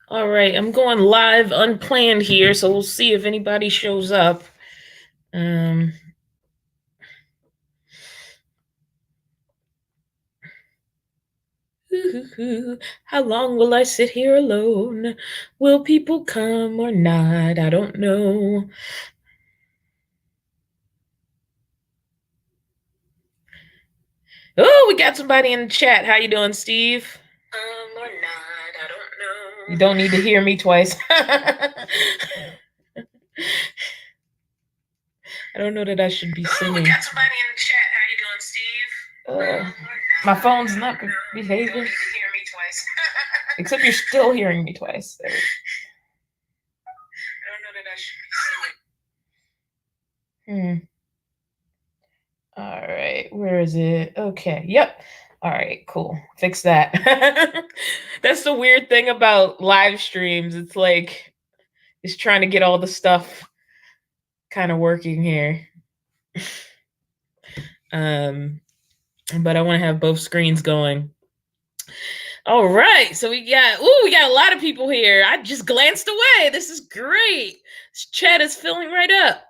All right, I'm going live unplanned here, so we'll see if anybody shows up. Um, how long will I sit here alone? Will people come or not? I don't know. Oh, we got somebody in the chat. How you doing, Steve? Or not, I don't know. You don't need to hear me twice. I don't know that I should be singing. We got somebody in the chat. How you doing, Steve? My phone's not behaving. You don't need to hear me twice. Except you're still hearing me twice. I don't know that I should be singing. All right, where is it? Okay, yep. All right, cool. Fix that. That's the weird thing about live streams. It's like it's trying to get all the stuff kind of working here. But I want to have both screens going. All right, so we got a lot of people here. I just glanced away. This is great. This chat is filling right up.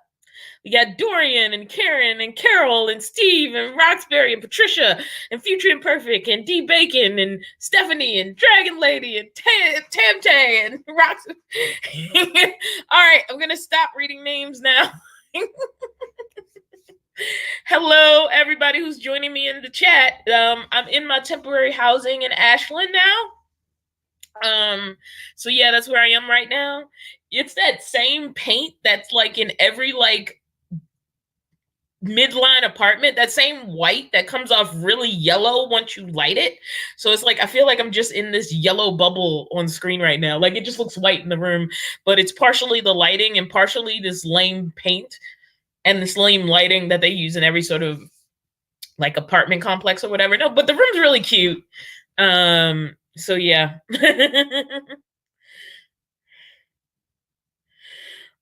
We got Dorian and Karen and Carol and Steve and Roxbury and Patricia and Future Imperfect and D Bacon and Stephanie and Dragon Lady and Tam and Rox. All right, I'm gonna stop reading names now. Hello, everybody who's joining me in the chat. I'm in my temporary housing in Ashland now. So yeah, that's where I am right now. It's that same paint that's like in every like midline apartment, that same white that comes off really yellow once you light it. So it's like I feel like I'm just in this yellow bubble on screen right now. Like it just looks white in the room, but it's partially the lighting and partially this lame paint and this lame lighting that they use in every sort of like apartment complex or whatever. No, but the room's really cute. So yeah.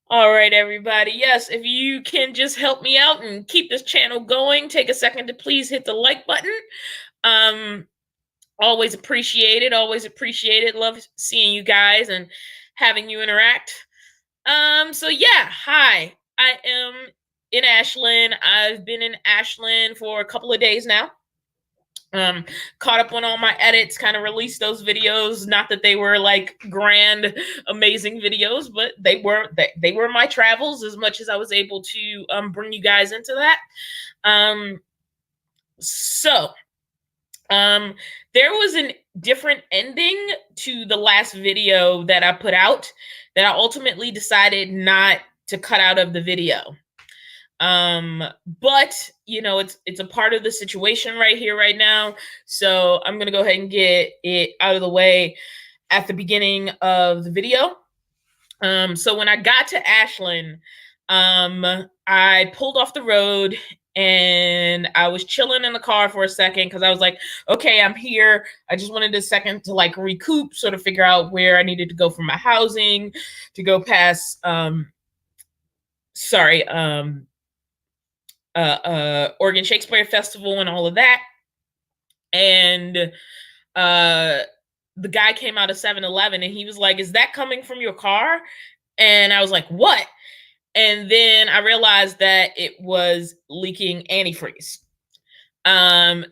All right, everybody. Yes, if you can just help me out and keep this channel going, take a second to please hit the like button. Always appreciate it. Always appreciate it. Love seeing you guys and having you interact. So yeah, hi. I am in Ashland. I've been in Ashland for a couple of days now. Caught up on all my edits, kind of released those videos. Not that they were like grand, amazing videos, but they were my travels as much as I was able to bring you guys into that. So there was a different ending to the last video that I put out that I ultimately decided not to cut out of the video. But you know, it's a part of the situation right here, right now. So I'm gonna go ahead and get it out of the way at the beginning of the video. So when I got to Ashland, I pulled off the road and I was chilling in the car for a second because I was like, okay, I'm here. I just wanted a second to like recoup, sort of figure out where I needed to go for my housing, to go past Oregon Shakespeare Festival and all of that. And the guy came out of 7-Eleven and he was like, is that coming from your car? And I was like, what? And then I realized that it was leaking antifreeze. And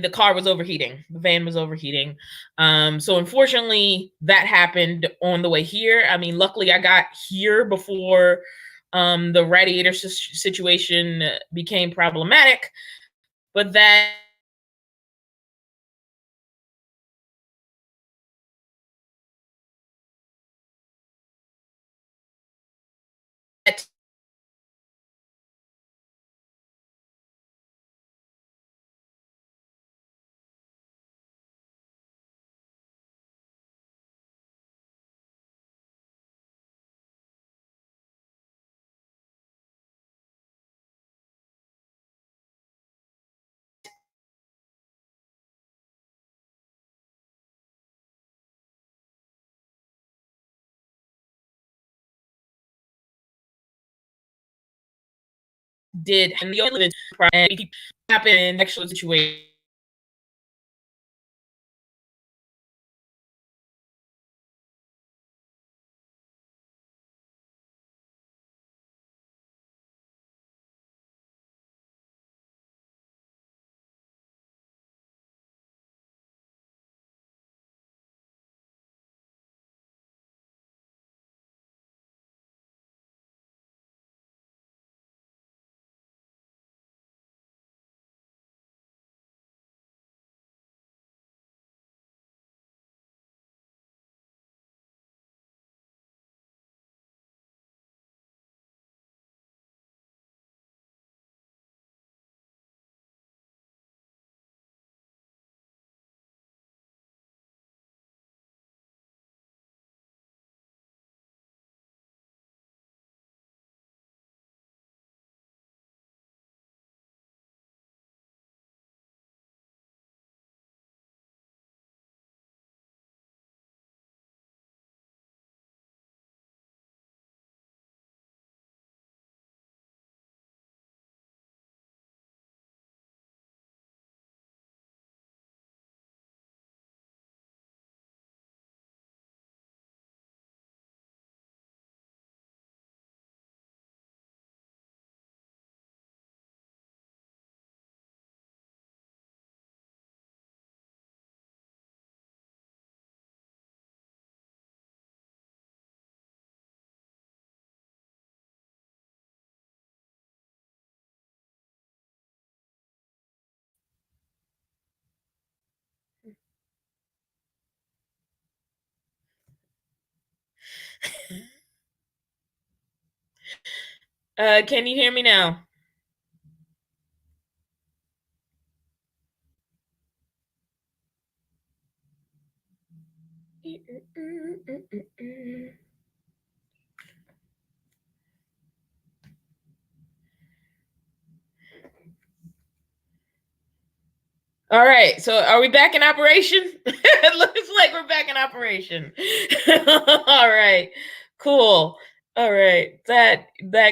the car was overheating. The van was overheating. So unfortunately, that happened on the way here. I mean, luckily I got here before the radiator situation became problematic, but that did, and the other happened in the actual situation. Can you hear me now? All right, so are we back in operation? It looks like we're back in operation. All right, cool. All right, that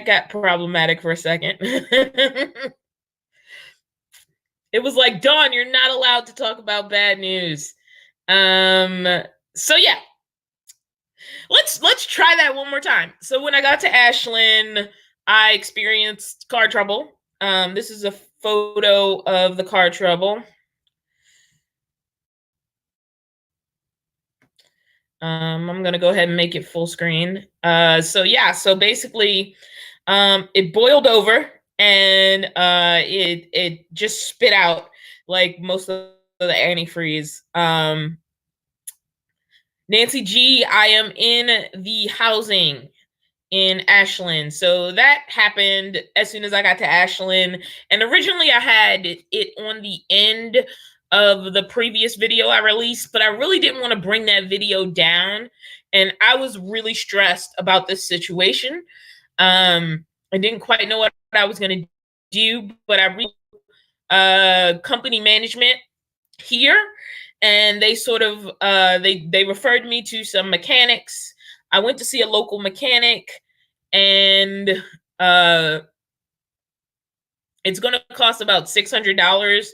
got problematic for a second. It was like, Dawn, you're not allowed to talk about bad news. Um, so yeah, let's try that one more time. So when I got to Ashland, I experienced car trouble. This is a photo of the car trouble. I'm gonna go ahead and make it full screen. So yeah, so basically, it boiled over and it just spit out like most of the antifreeze. Nancy G, I am in the housing in Ashland. So that happened as soon as I got to Ashland. And originally I had it on the end of the previous video I released, but I really didn't want to bring that video down. And I was really stressed about this situation. I didn't quite know what I was going to do, but I reached company management here, and they sort of they referred me to some mechanics. I went to see a local mechanic, and uh it's going to cost about $600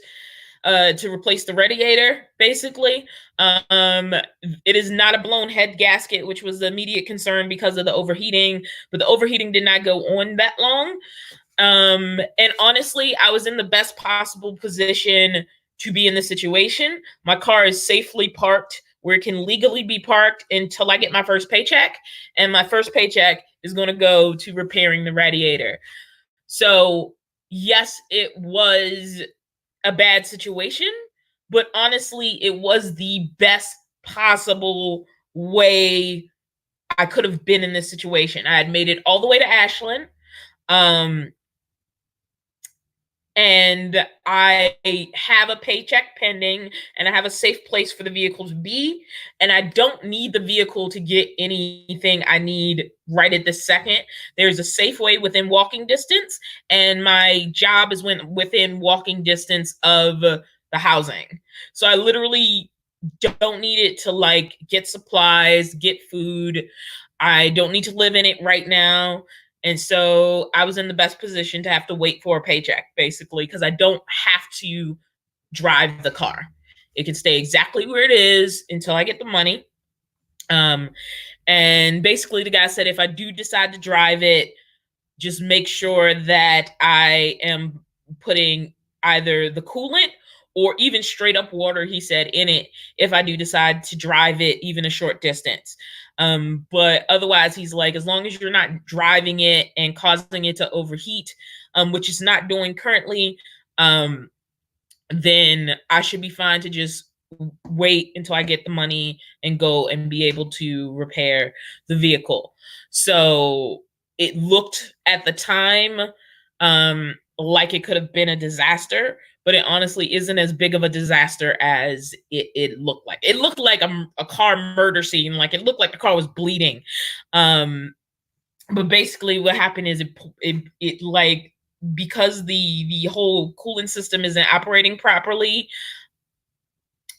to replace the radiator, basically. It is not a blown head gasket, which was the immediate concern because of the overheating, but the overheating did not go on that long. And honestly, I was in the best possible position to be in this situation. My car is safely parked where it can legally be parked until I get my first paycheck. And my first paycheck is going to go to repairing the radiator. So, yes, it was a bad situation, but honestly, it was the best possible way I could have been in this situation. I had made it all the way to Ashland. Um, and I have a paycheck pending, and I have a safe place for the vehicle to be, and I don't need the vehicle to get anything I need right at this second. There's a Safeway within walking distance, and my job is within walking distance of the housing. So I literally don't need it to like get supplies, get food. I don't need to live in it right now. And so I was in the best position to have to wait for a paycheck, basically, because I don't have to drive the car. It can stay exactly where it is until I get the money. Um, and basically, the guy said if I do decide to drive it, just make sure that I am putting either the coolant or even straight up water, he said, in it if I do decide to drive it even a short distance. But otherwise, he's like, as long as you're not driving it and causing it to overheat, which it's not doing currently, then I should be fine to just wait until I get the money and go and be able to repair the vehicle. So it looked at the time like it could have been a disaster, but it honestly isn't as big of a disaster as it looked like. It looked like a car murder scene. Like it looked like the car was bleeding. But basically what happened is it like, because the whole cooling system isn't operating properly,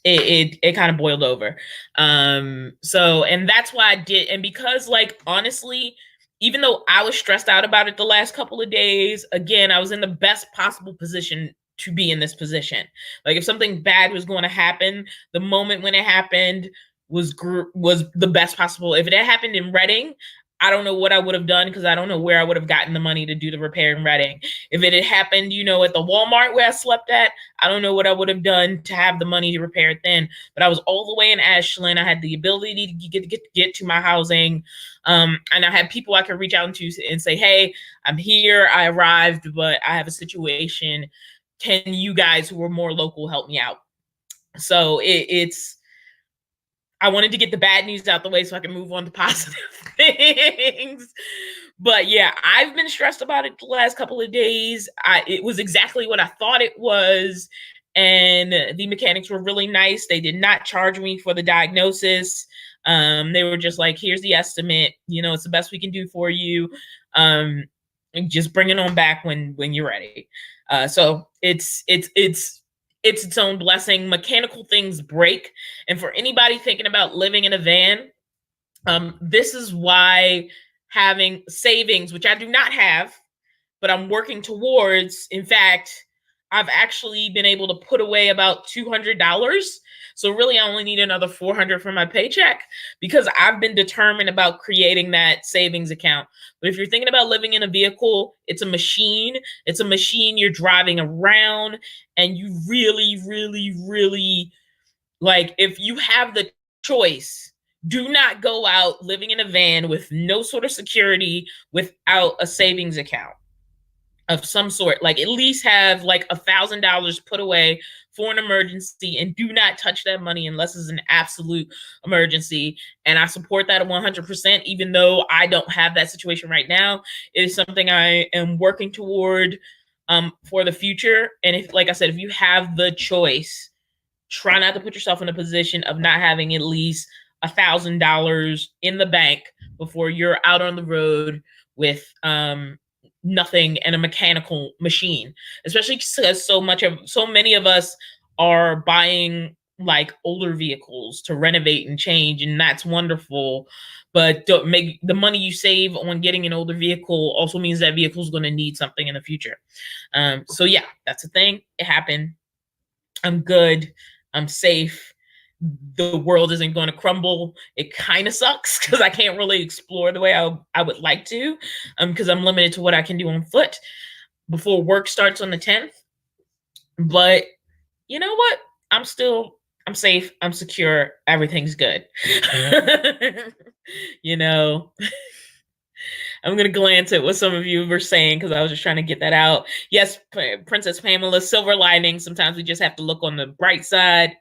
it kind of boiled over. So, and that's why I did. And because like, honestly, even though I was stressed out about it the last couple of days, again, I was in the best possible position to be in this position. Like if something bad was going to happen, the moment when it happened was the best possible. If it had happened in Reading, I don't know what I would have done, because I don't know where I would have gotten the money to do the repair in Reading. If it had happened, you know, at the Walmart where I slept at, I don't know what I would have done to have the money to repair it then. But I was all the way in Ashland. I had the ability to get to my housing. And I had people I could reach out to and say, hey, I'm here. I arrived, but I have a situation. Can you guys who are more local help me out? So it's I wanted to get the bad news out the way so I can move on to positive things. But yeah, I've been stressed about it the last couple of days. It was exactly what I thought it was. And the mechanics were really nice. They did not charge me for the diagnosis. They were just like, here's the estimate. You know, it's the best we can do for you. Just bring it on back when you're ready. So it's its own blessing. Mechanical things break. And for anybody thinking about living in a van, this is why having savings, which I do not have, but I'm working towards. In fact, I've actually been able to put away about $200. So really, I only need another $400 for my paycheck because I've been determined about creating that savings account. But if you're thinking about living in a vehicle, it's a machine. It's a machine you're driving around, and you really, really, really like. If you have the choice, do not go out living in a van with no sort of security without a savings account of some sort. Like at least have like $1,000 put away for an emergency, and do not touch that money unless it's an absolute emergency. And I support that 100%, even though I don't have that situation right now. It is something I am working toward for the future. And if, like I said, if you have the choice, try not to put yourself in a position of not having at least $1,000 in the bank before you're out on the road with nothing and a mechanical machine, especially because so many of us are buying like older vehicles to renovate and change, and that's wonderful. But don't make the money you save on getting an older vehicle also means that vehicle is going to need something in the future. So yeah, that's a thing. It happened. I'm good. I'm safe. The world isn't going to crumble. It kind of sucks because I can't really explore the way I would like to, because I'm limited to what I can do on foot before work starts on the 10th. But you know what? I'm safe. I'm secure. Everything's good. you know, I'm going to glance at what some of you were saying because I was just trying to get that out. Yes, Princess Pamela, silver lining. Sometimes we just have to look on the bright side.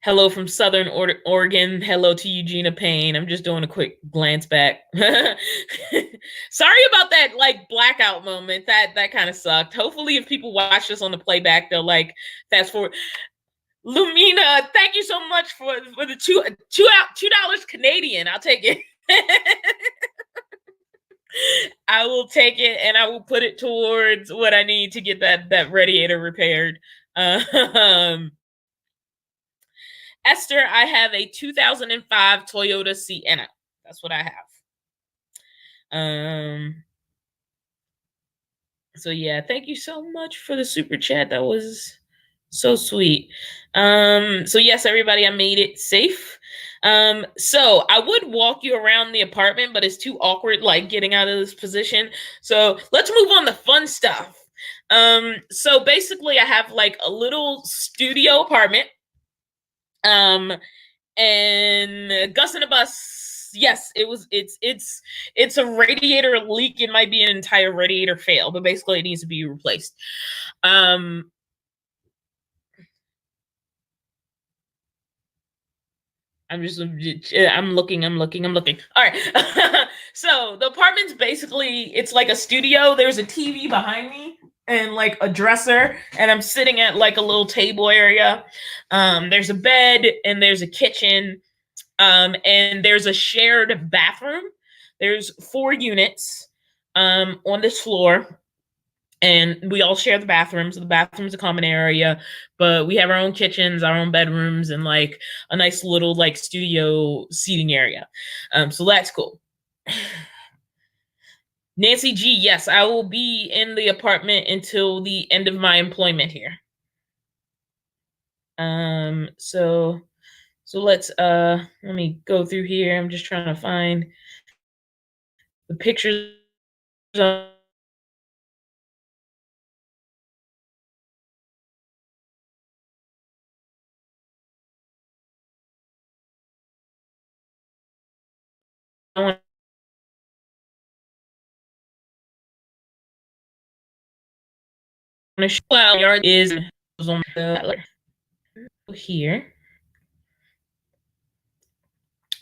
Hello from Southern Oregon. Hello to Eugenia Payne. I'm just doing a quick glance back. Sorry about that like blackout moment. That kind of sucked. Hopefully if people watch this on the playback, they'll like fast forward. Lumina, thank you so much for the $2 Canadian. I'll take it. I will take it and I will put it towards what I need to get that radiator repaired. Esther, I have a 2005 Toyota Sienna. That's what I have. So yeah, thank you so much for the super chat. That was so sweet. So yes, everybody, I made it safe. So I would walk you around the apartment, but it's too awkward, like getting out of this position. So let's move on to fun stuff. So basically I have like a little studio apartment. And Gus and a Bus, yes, it's a radiator leak. It might be an entire radiator fail, but basically it needs to be replaced. I'm looking. All right. So the apartment's basically, it's like a studio. There's a TV behind me and like a dresser, and I'm sitting at like a little table area. There's a bed and there's a kitchen. And there's a shared bathroom. There's 4 units on this floor, and we all share the bathrooms. The bathroom's a common area, but we have our own kitchens, our own bedrooms, and like a nice little like studio seating area. So that's cool. Nancy G, yes, I will be in the apartment until the end of my employment here. So let's let me go through here. I'm just trying to find the pictures on yard is on the here.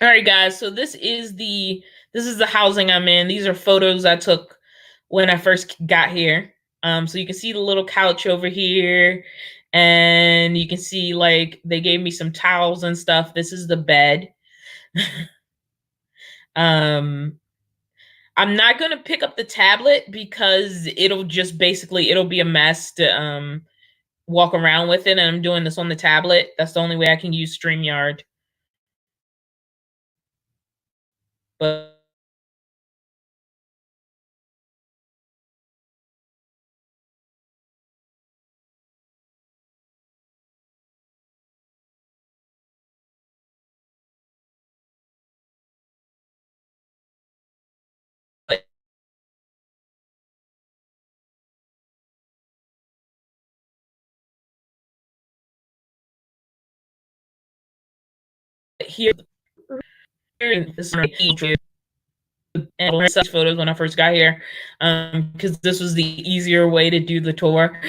All right, guys. So this is the housing I'm in. These are photos I took when I first got here. So you can see the little couch over here, and you can see like they gave me some towels and stuff. This is the bed. um, I'm not gonna pick up the tablet because it'll be a mess to walk around with it, and I'm doing this on the tablet. That's the only way I can use StreamYard. But here, this and such photos when I first got here, because this was the easier way to do the tour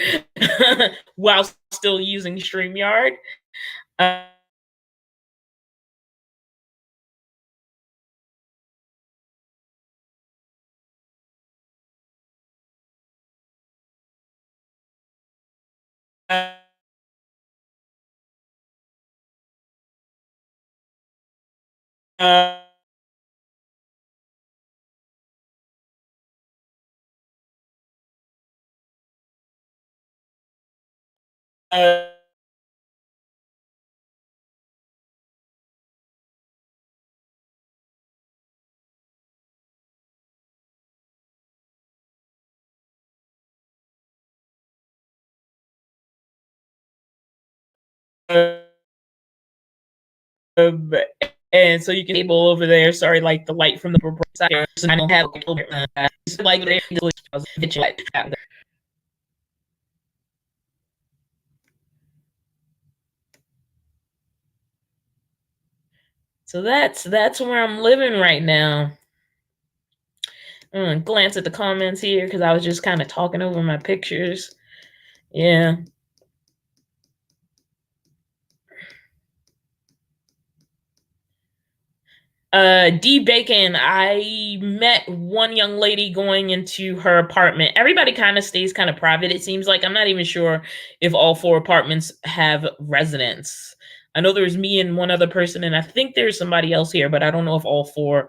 while still using StreamYard. Uh, uh, uh, um, and so you can table over there. Sorry, like the light from the side. So I don't have like so that's where I'm living right now. I'm gonna glance at the comments here because I was just kind of talking over my pictures. Yeah. D Bacon, I met one young lady going into her apartment. Everybody kind of stays kind of private, it seems like. I'm not even sure if all 4 apartments have residents. I know there's me and one other person, and I think there's somebody else here, but I don't know if all 4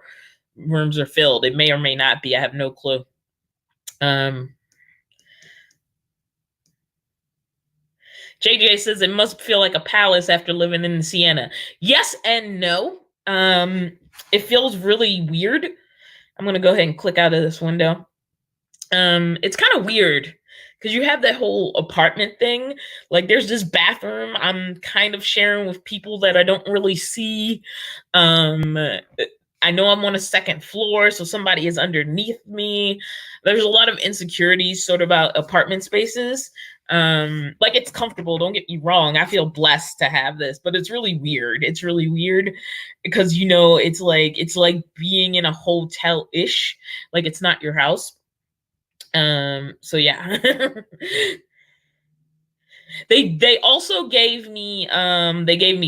rooms are filled. It may or may not be. I have no clue. JJ says it must feel like a palace after living in Siena. Yes and no. It feels really weird. I'm gonna go ahead and click out of this window. It's kind of weird because you have that whole apartment thing. Like there's this bathroom I'm kind of sharing with people that I don't really see. Um, I know I'm on a second floor, so somebody is underneath me. There's a lot of insecurities sort of about apartment spaces. Like it's comfortable, don't get me wrong. I feel blessed to have this, but it's really weird. It's really weird because it's like being in a hotel-ish, like it's not your house. So yeah. They also gave me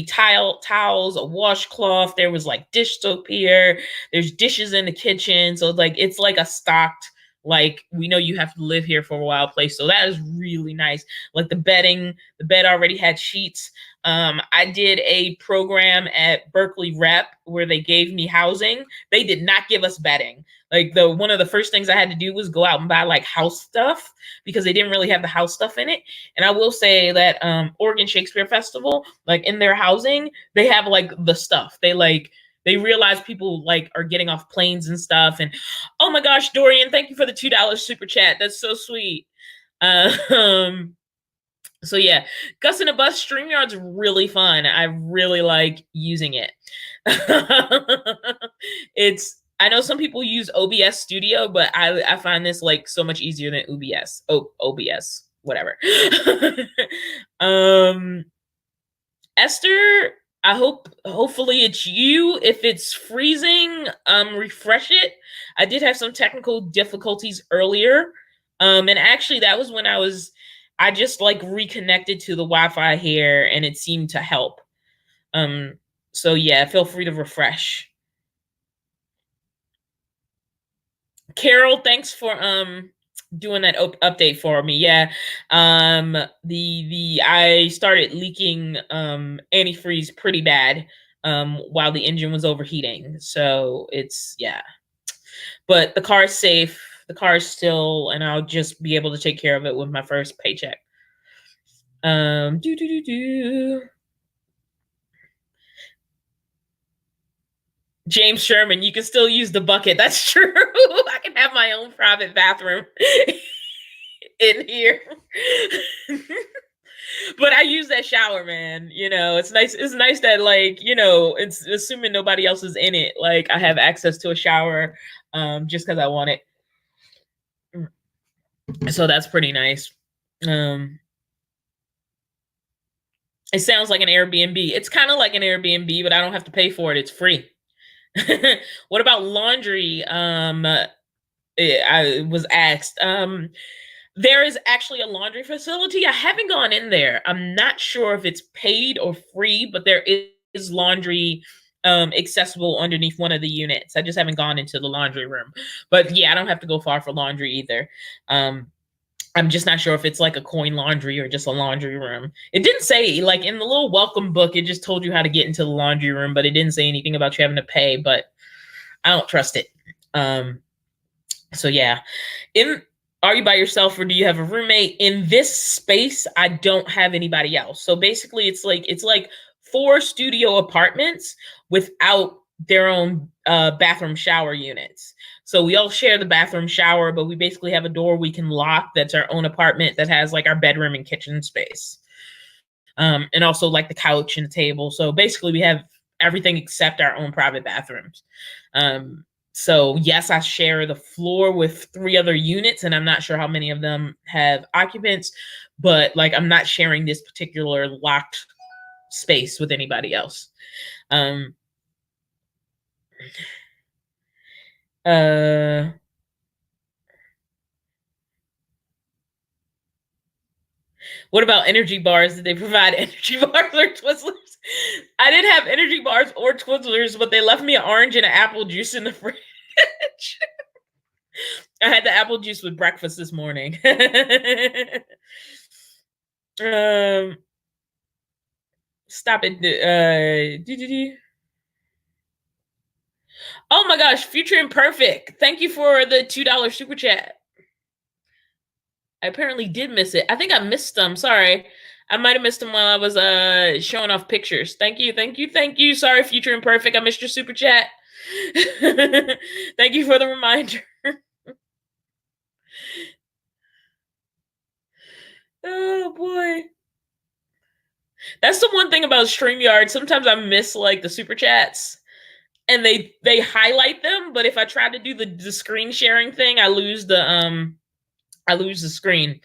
towels, a washcloth. There was like dish soap here. There's dishes in the kitchen. So it's like a stocked, like we know you have to live here for a while place. So that is really nice. Like the bed already had sheets. I did a program at Berkeley Rep where they gave me housing. They did not give us bedding. Like the one of the first things I had to do was go out and buy like house stuff because they didn't really have the house stuff in it. And I will say that Oregon Shakespeare Festival, like in their housing, they have like the stuff. They realize people like are getting off planes and stuff. And oh my gosh, Dorian, thank you for the $2 super chat. That's so sweet. Um, so yeah, Gus in a Bus StreamYard's really fun. I really like using it. I know some people use OBS Studio, but I find this like so much easier than OBS, whatever. um Esther, hopefully it's you. If it's freezing, refresh it. I did have some technical difficulties earlier. And actually that was when I just like reconnected to the Wi-Fi here and it seemed to help. So yeah, feel free to refresh. Carol, thanks for doing that update for me. Yeah. The I started leaking antifreeze pretty bad while the engine was overheating. So it's yeah. But the car's safe. The car's still, and I'll just be able to take care of it with my first paycheck. Do do do do. James Sherman, you can still use the bucket. That's true. I can have my own private bathroom in here. But I use that shower, man. You know, it's nice. It's nice that, like, you know, it's assuming nobody else is in it. Like, I have access to a shower just because I want it. So that's pretty nice. It sounds like an Airbnb. It's kind of like an Airbnb, but I don't have to pay for it. It's free. What about laundry? I was asked. There is actually a laundry facility. I haven't gone in there. I'm not sure if it's paid or free, but there is laundry accessible underneath one of the units. I just haven't gone into the laundry room. But yeah, I don't have to go far for laundry either. I'm just not sure if it's like a coin laundry or just a laundry room. It didn't say, like, in the little welcome book, it just told you how to get into the laundry room, but it didn't say anything about you having to pay, but I don't trust it. So yeah. Are you by yourself or do you have a roommate? In this space, I don't have anybody else. So basically it's like 4 studio apartments without their own bathroom shower units. So we all share the bathroom shower, but we basically have a door we can lock that's our own apartment that has like our bedroom and kitchen space. And also like the couch and the table. So basically we have everything except our own private bathrooms. So yes, I share the floor with 3 other units, and I'm not sure how many of them have occupants, but like I'm not sharing this particular locked space with anybody else. What about energy bars? Did they provide energy bars or Twizzlers? I didn't have energy bars or Twizzlers, but they left me an orange and an apple juice in the fridge. I had the apple juice with breakfast this morning. Stop it. Oh my gosh, Future Imperfect. Thank you for the $2 super chat. I apparently did miss it. I think I missed them. Sorry. I might have missed them while I was showing off pictures. Thank you. Sorry, Future Imperfect. I missed your super chat. Thank you for the reminder. Oh boy. That's the one thing about StreamYard. Sometimes I miss like the super chats and they highlight them, but if I try to do the screen sharing thing, I lose the screen.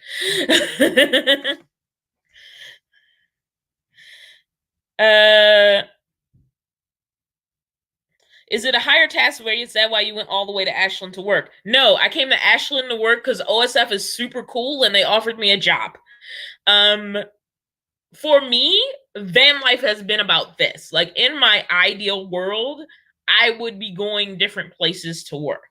Is it a higher tax where you said why you went all the way to Ashland to work? No, I came to Ashland to work because OSF is super cool and they offered me a job. For me, van life has been about this. Like in my ideal world, I would be going different places to work.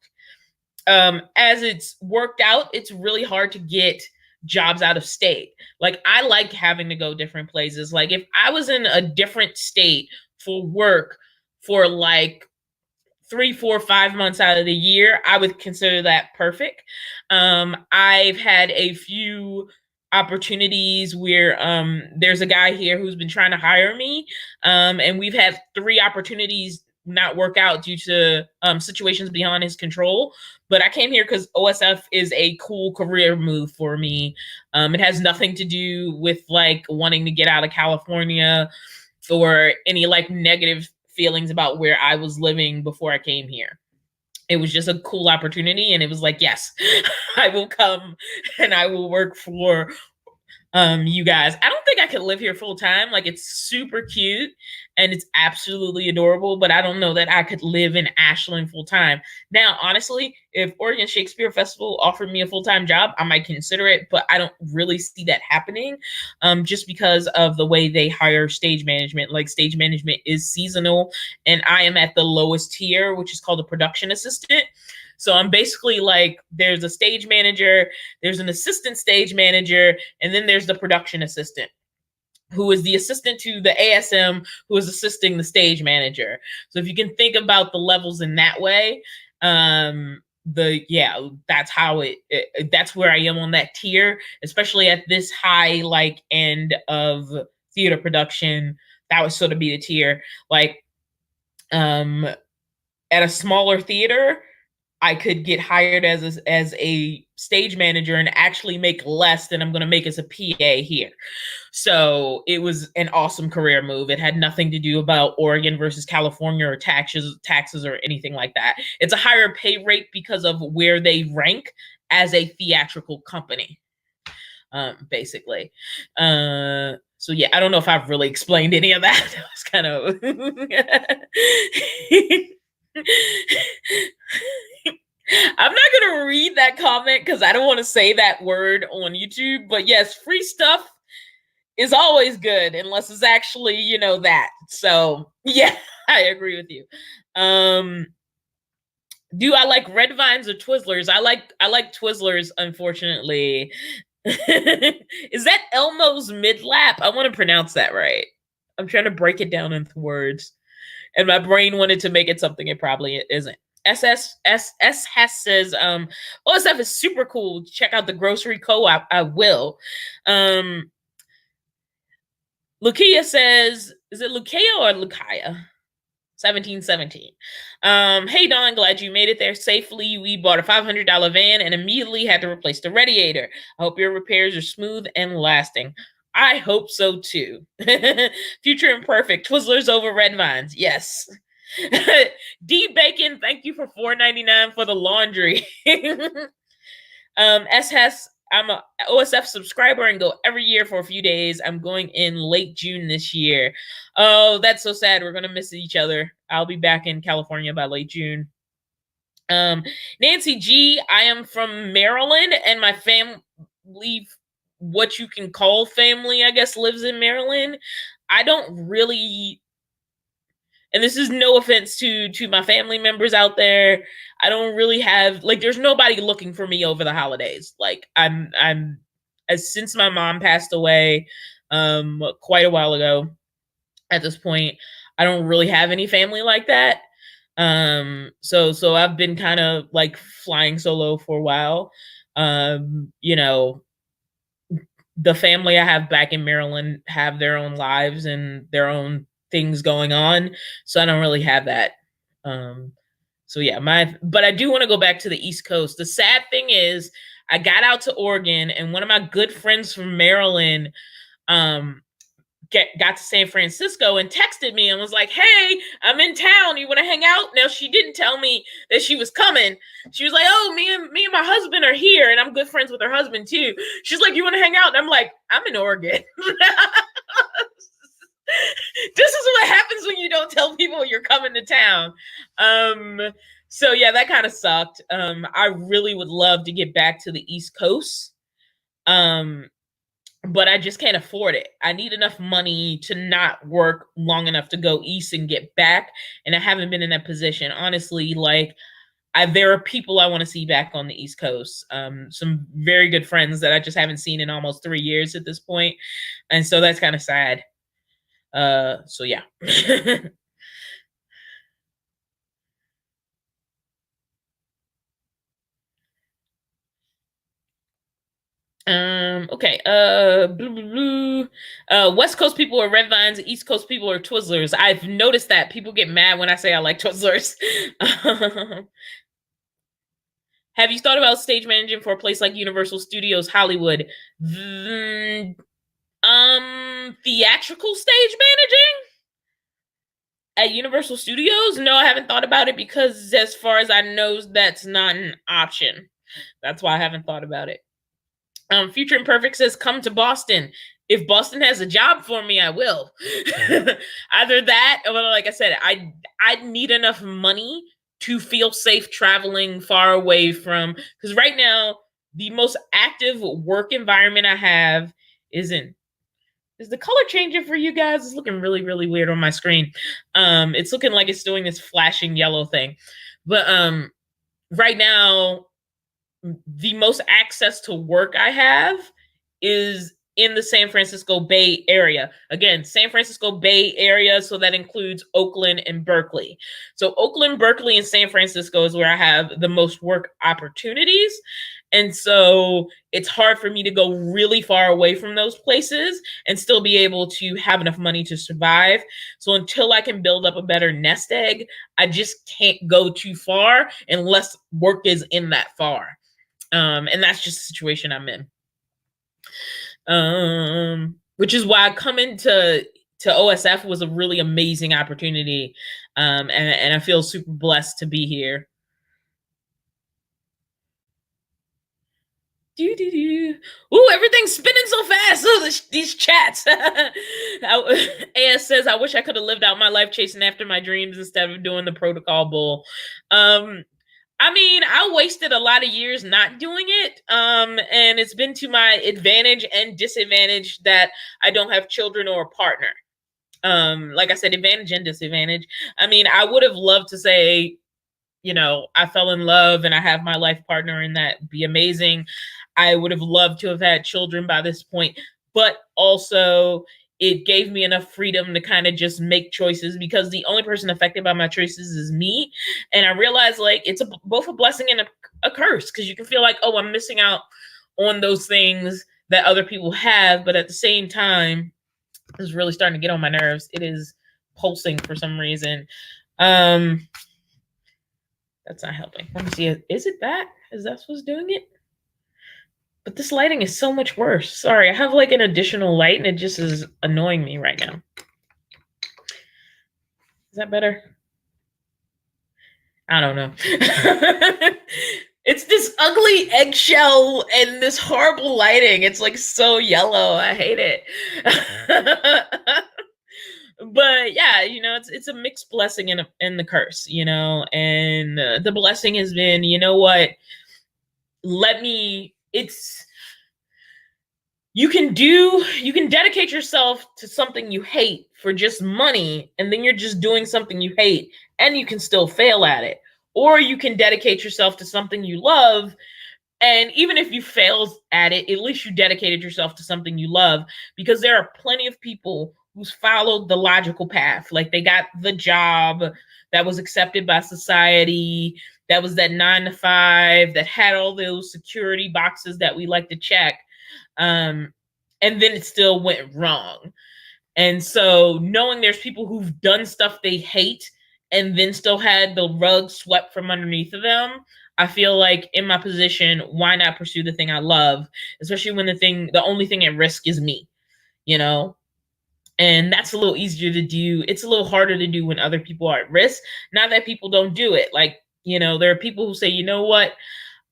As it's worked out, it's really hard to get jobs out of state. Like I like having to go different places. Like if I was in a different state for work for like 3, 4, 5 months out of the year, I would consider that perfect. I've had a few opportunities where there's a guy here who's been trying to hire me, and we've had 3 opportunities not work out due to situations beyond his control. But I came here because OSF is a cool career move for me. It has nothing to do with like wanting to get out of California or any like negative feelings about where I was living before I came here. It was just a cool opportunity, and it was like, yes, I will come and I will work for You guys, I don't think I could live here full time. Like, it's super cute and it's absolutely adorable, but I don't know that I could live in Ashland full time. Now, honestly, if Oregon Shakespeare Festival offered me a full time job, I might consider it, but I don't really see that happening, just because of the way they hire stage management. Like, stage management is seasonal, and I am at the lowest tier, which is called a production assistant. So I'm basically like, there's a stage manager, there's an assistant stage manager, and then there's the production assistant, who is the assistant to the ASM, who is assisting the stage manager. So if you can think about the levels in that way, that's how that's where I am on that tier, especially at this high like end of theater production. That would sort of be the tier. Like, at a smaller theater, I could get hired as a stage manager and actually make less than I'm going to make as a PA here. So it was an awesome career move. It had nothing to do about Oregon versus California or taxes or anything like that. It's a higher pay rate because of where they rank as a theatrical company, basically. So yeah, I don't know if I've really explained any of that. That was kind of I'm not going to read that comment because I don't want to say that word on YouTube. But yes, free stuff is always good unless it's actually, that. So yeah, I agree with you. Do I like red vines or Twizzlers? I like Twizzlers, unfortunately. Is that Elmo's midlap? I want to pronounce that right. I'm trying to break it down into words, and my brain wanted to make it something it probably isn't. S Hess says, OSF is super cool. Check out the grocery co-op. I will. Lukia says, is it Lukia or Lukia? 1717. Hey Don, glad you made it there safely. We bought a $500 van and immediately had to replace the radiator. I hope your repairs are smooth and lasting. I hope so too. Future imperfect. Twizzlers over red vines. Yes. D Bacon, thank you for $4.99 for the laundry. S Hess, I'm a OSF subscriber and go every year for a few days. I'm going in late June this year. Oh, that's so sad. We're gonna miss each other. I'll be back in California by late June. Nancy G, I am from Maryland, and my family, what you can call family, I guess, lives in Maryland. I don't really, and this is no offense to my family members out there, I don't really have, like, there's nobody looking for me over the holidays. Like, I'm as since my mom passed away quite a while ago, at this point, I don't really have any family like that. So I've been kind of like flying solo for a while. You know, the family I have back in Maryland have their own lives and their own things going on, so I don't really have that. So yeah, but I do want to go back to the East Coast. The sad thing is, I got out to Oregon, and one of my good friends from Maryland, um, got to San Francisco and texted me and was like, "Hey, I'm in town. You want to hang out?" Now, she didn't tell me that she was coming. She was like, "Oh, me and my husband are here, and I'm good friends with her husband too." She's like, "You want to hang out?" And I'm like, "I'm in Oregon." This is what happens when you don't tell people you're coming to town. So yeah, that kind of sucked. I really would love to get back to the East Coast. But I just can't afford it. I need enough money to not work long enough to go east and get back. And I haven't been in that position. Honestly, like, there are people I want to see back on the East Coast. Some very good friends that I just haven't seen in almost 3 years at this point. And so that's kind of sad. So yeah. Okay. West Coast people are red vines, East Coast people are Twizzlers. I've noticed that people get mad when I say I like Twizzlers. Have you thought about stage managing for a place like Universal Studios Hollywood? Theatrical stage managing at Universal Studios? No, I haven't thought about it because, as far as I know, that's not an option. That's why I haven't thought about it. Future Imperfect says, come to Boston. If Boston has a job for me, I will. Either that, or like I said, I need enough money to feel safe traveling far away from, because right now the most active work environment I have is in. Is the color changing for you guys? It's looking really, really weird on my screen. It's looking like it's doing this flashing yellow thing. But right now, the most access to work I have is in the San Francisco Bay Area. Again, San Francisco Bay Area, so that includes Oakland and Berkeley. So Oakland, Berkeley, and San Francisco is where I have the most work opportunities. And so it's hard for me to go really far away from those places and still be able to have enough money to survive. So until I can build up a better nest egg, I just can't go too far unless work is in that far. And that's just the situation I'm in. Which is why coming to OSF was a really amazing opportunity. And I feel super blessed to be here. Ooh, everything's spinning so fast. Oh, these chats. AS says, I wish I could have lived out my life chasing after my dreams instead of doing the protocol bowl. I mean, I wasted a lot of years not doing it. And it's been to my advantage and disadvantage that I don't have children or a partner. Like I said, advantage and disadvantage. I mean, I would have loved to say, you know, I fell in love and I have my life partner and that be amazing. I would have loved to have had children by this point, but also it gave me enough freedom to kind of just make choices, because the only person affected by my choices is me. And I realized like it's both a blessing and a curse, because you can feel like, oh, I'm missing out on those things that other people have. But at the same time, it's really starting to get on my nerves. It is pulsing for some reason. That's not helping. Let me see. Is it that? Is that what's doing it? But this lighting is so much worse. Sorry, I have like an additional light and it just is annoying me right now. Is that better? I don't know. It's this ugly eggshell and this horrible lighting. It's like so yellow. I hate it. But yeah, you know, it's a mixed blessing and the curse, you know. And the blessing has been, you know what? You can dedicate yourself to something you hate for just money, and then you're just doing something you hate and you can still fail at it. Or you can dedicate yourself to something you love, and even if you fail at it, at least you dedicated yourself to something you love, because there are plenty of people who's followed the logical path. Like they got the job that was accepted by society, that was that 9 to 5, that had all those security boxes that we like to check. And then it still went wrong. And so knowing there's people who've done stuff they hate and then still had the rug swept from underneath of them, I feel like in my position, why not pursue the thing I love, especially when the only thing at risk is me, you know? And that's a little easier to do. It's a little harder to do when other people are at risk. Not that people don't do it. Like, you know, there are people who say, you know what?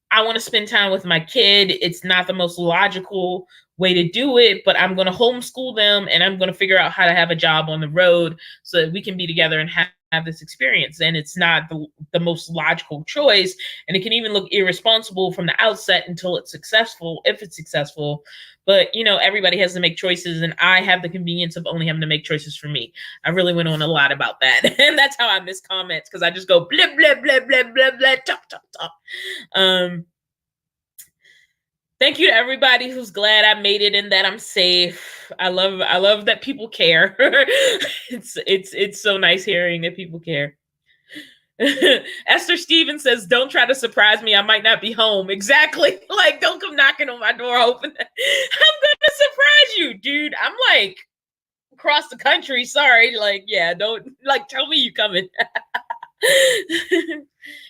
I want to spend time with my kid. It's not the most logical way to do it, but I'm going to homeschool them and I'm going to figure out how to have a job on the road so that we can be together and have this experience. And it's not the most logical choice. And it can even look irresponsible from the outset until it's successful, if it's successful. But, you know, everybody has to make choices, and I have the convenience of only having to make choices for me. I really went on a lot about that. And that's how I miss comments, because I just go blah, blah, blah, blah, blah, blah, talk, talk, talk. Thank you to everybody who's glad I made it and that I'm safe. I love that people care. It's so nice hearing that people care. Esther Stevens says, don't try to surprise me. I might not be home. Exactly. Like, don't come knocking on my door hoping that I'm gonna surprise you, dude. I'm like across the country. Sorry. Like, yeah, don't like tell me you coming.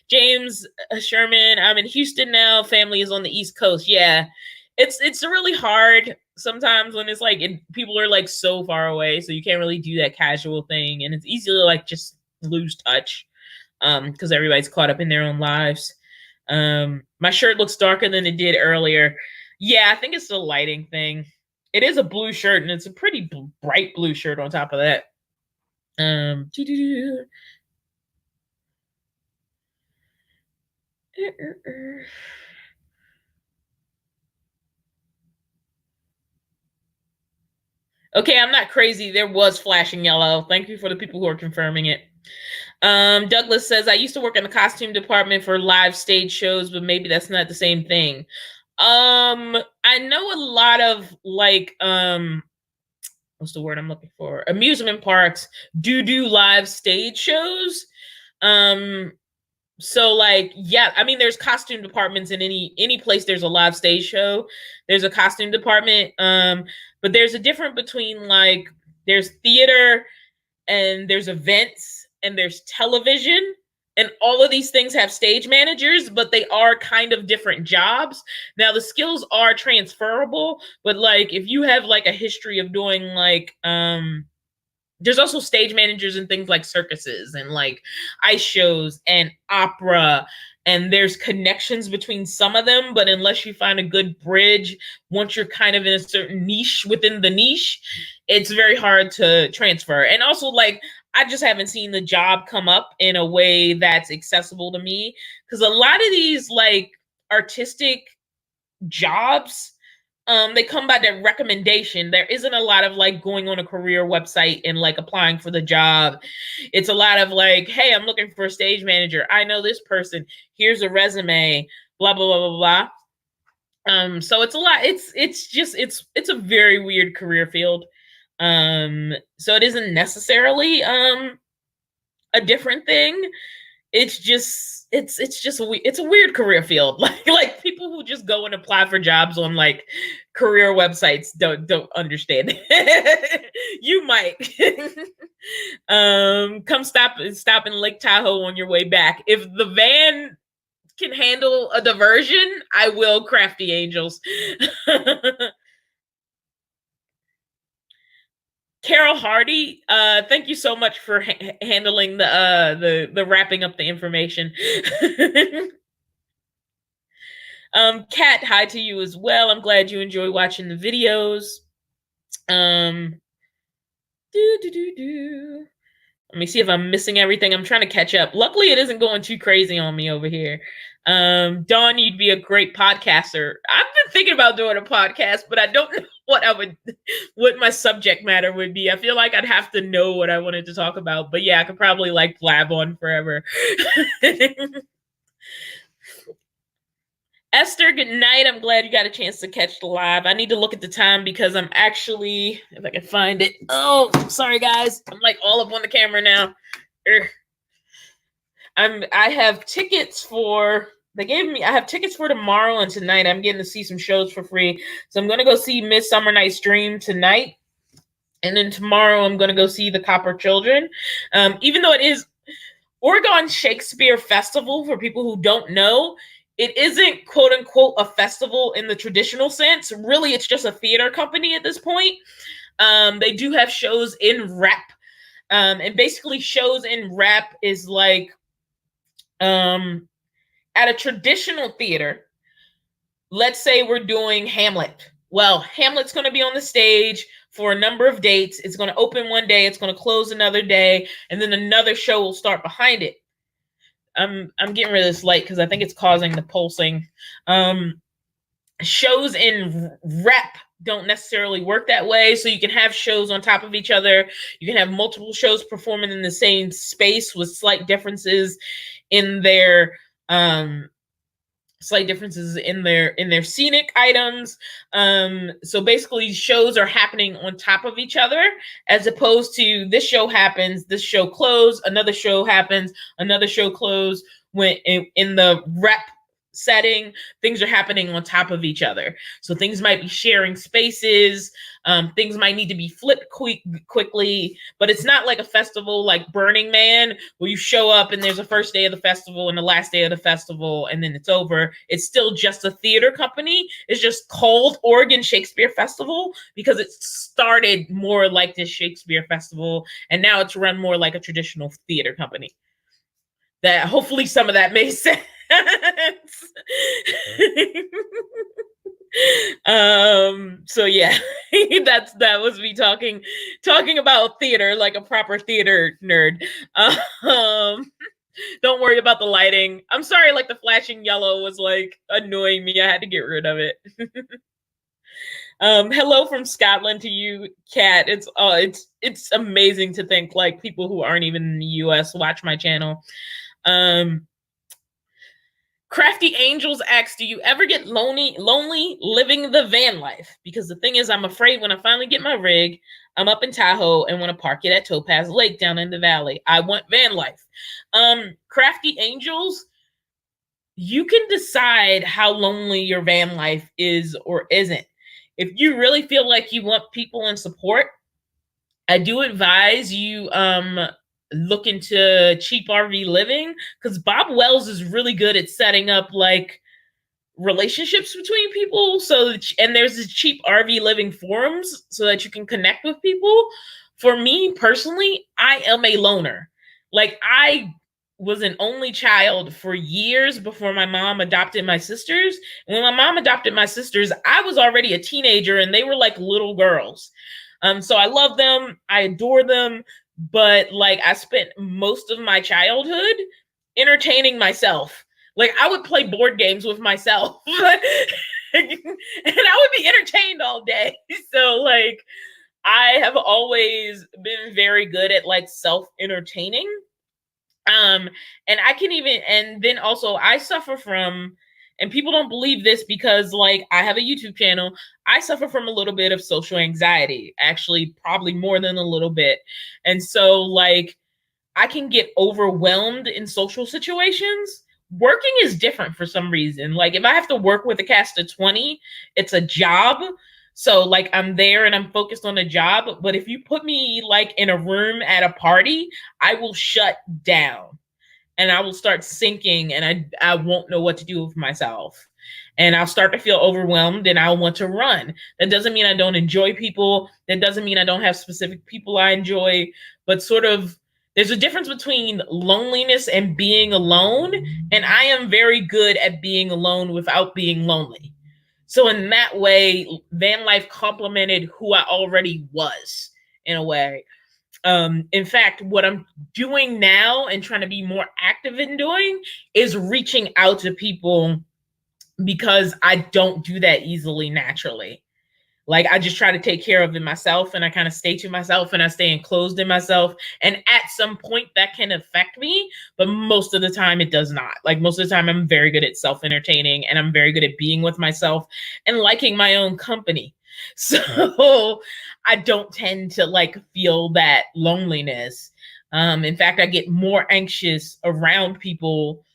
James Sherman, I'm in Houston now. Family is on the East Coast. Yeah, it's really hard sometimes when it's like people are like so far away, so you can't really do that casual thing, and it's easy to like just lose touch because everybody's caught up in their own lives. My shirt looks darker than it did earlier. Yeah, I think it's the lighting thing. It is a blue shirt, and it's a pretty bright blue shirt on top of that. Doo-doo-doo. Okay, I'm not crazy. There was flashing yellow. Thank you for the people who are confirming it. Douglas says, I used to work in the costume department for live stage shows, but maybe that's not the same thing. I know a lot of like what's the word I'm looking for? Amusement parks do live stage shows. Um so like yeah, I mean there's costume departments in any place there's a live stage show. There's a costume department. But there's a difference between like there's theater and there's events and there's television, and all of these things have stage managers, but they are kind of different jobs. Now the skills are transferable, but like if you have like a history of doing like there's also stage managers and things like circuses and like ice shows and opera, and there's connections between some of them, but unless you find a good bridge, once you're kind of in a certain niche within the niche, it's very hard to transfer. And also like I just haven't seen the job come up in a way that's accessible to me, because a lot of these like artistic jobs, they come by their recommendation. There isn't a lot of like going on a career website and like applying for the job. It's a lot of like, hey, I'm looking for a stage manager. I know this person. Here's a resume. Blah blah blah blah blah. So it's a lot. It's a very weird career field. So it isn't necessarily a different thing. It's a weird career field. Like people who just go and apply for jobs on like career websites don't understand. You might come stop in Lake Tahoe on your way back. If the van can handle a diversion, I will craft the angels. Carol Hardy, thank you so much for handling the wrapping up the information. Kat, hi to you as well. I'm glad you enjoy watching the videos. Um, do do do do. Let me see if I'm missing everything. I'm trying to catch up. Luckily, it isn't going too crazy on me over here. Dawn, you'd be a great podcaster. I've been thinking about doing a podcast, but I don't know what my subject matter would be. I feel like I'd have to know what I wanted to talk about. But yeah, I could probably like blab on forever. Esther, good night. I'm glad you got a chance to catch the live. I need to look at the time because I'm actually, if I can find it. Oh, sorry guys. I'm like all up on the camera now. I have tickets for I have tickets for tomorrow and tonight. I'm getting to see some shows for free. So I'm gonna go see Midsummer Night's Dream tonight. And then tomorrow I'm gonna go see The Copper Children. Even though it is Oregon Shakespeare Festival, for people who don't know, it isn't quote unquote a festival in the traditional sense. Really, it's just a theater company at this point. They do have shows in rep. And basically shows in rep is like at a traditional theater, let's say we're doing Hamlet. Well, Hamlet's going to be on the stage for a number of dates. It's going to open one day, it's going to close another day, and then another show will start behind it. I'm getting rid of this light because I think it's causing the pulsing. Shows in rep don't necessarily work that way. So you can have shows on top of each other. You can have multiple shows performing in the same space with slight differences in their scenic items. So basically shows are happening on top of each other, as opposed to this show happens, this show close, another show happens, another show close. When in the rep setting, things are happening on top of each other. So things might be sharing spaces. Things might need to be flipped quickly, but it's not like a festival like Burning Man where you show up and there's a first day of the festival and the last day of the festival and then it's over. It's still just a theater company. It's just called Oregon Shakespeare Festival because it started more like this Shakespeare Festival and now it's run more like a traditional theater company. That hopefully some of that made sense. So yeah, that was me talking about theater like a proper theater nerd. Um, don't worry about the lighting. I'm sorry, like the flashing yellow was like annoying me. I had to get rid of it. Hello from Scotland to you, Kat. It's amazing to think like people who aren't even in the US watch my channel. Crafty Angels asks, do you ever get lonely living the van life? Because the thing is, I'm afraid when I finally get my rig, I'm up in Tahoe and want to park it at Topaz Lake down in the valley. I want van life. Crafty Angels, you can decide how lonely your van life is or isn't. If you really feel like you want people and support, I do advise you look into cheap RV living, because Bob Wells is really good at setting up like relationships between people. And there's the cheap RV living forums so that you can connect with people. For me personally, I am a loner. Like, I was an only child for years before my mom adopted my sisters. And when my mom adopted my sisters, I was already a teenager and they were like little girls. So I love them, I adore them, but like I spent most of my childhood entertaining myself. Like, I would play board games with myself and I would be entertained all day. So like, I have always been very good at like self-entertaining. And I can even, and then also I suffer from, and people don't believe this because like I have a YouTube channel, I suffer from a little bit of social anxiety, actually probably more than a little bit. And so like I can get overwhelmed in social situations. Working is different for some reason. Like if I have to work with a cast of 20, it's a job. So like I'm there and I'm focused on a job. But if you put me like in a room at a party, I will shut down and I will start sinking and I won't know what to do with myself. And I'll start to feel overwhelmed and I'll want to run. That doesn't mean I don't enjoy people. That doesn't mean I don't have specific people I enjoy, but sort of there's a difference between loneliness and being alone. And I am very good at being alone without being lonely. So in that way, van life complemented who I already was in a way. In fact, what I'm doing now and trying to be more active in doing is reaching out to people, because I don't do that easily naturally. Like I just try to take care of it myself and I kind of stay to myself and I stay enclosed in myself. And at some point that can affect me, but most of the time it does not. Like most of the time I'm very good at self-entertaining and I'm very good at being with myself and liking my own company. So I don't tend to like feel that loneliness. In fact, I get more anxious around people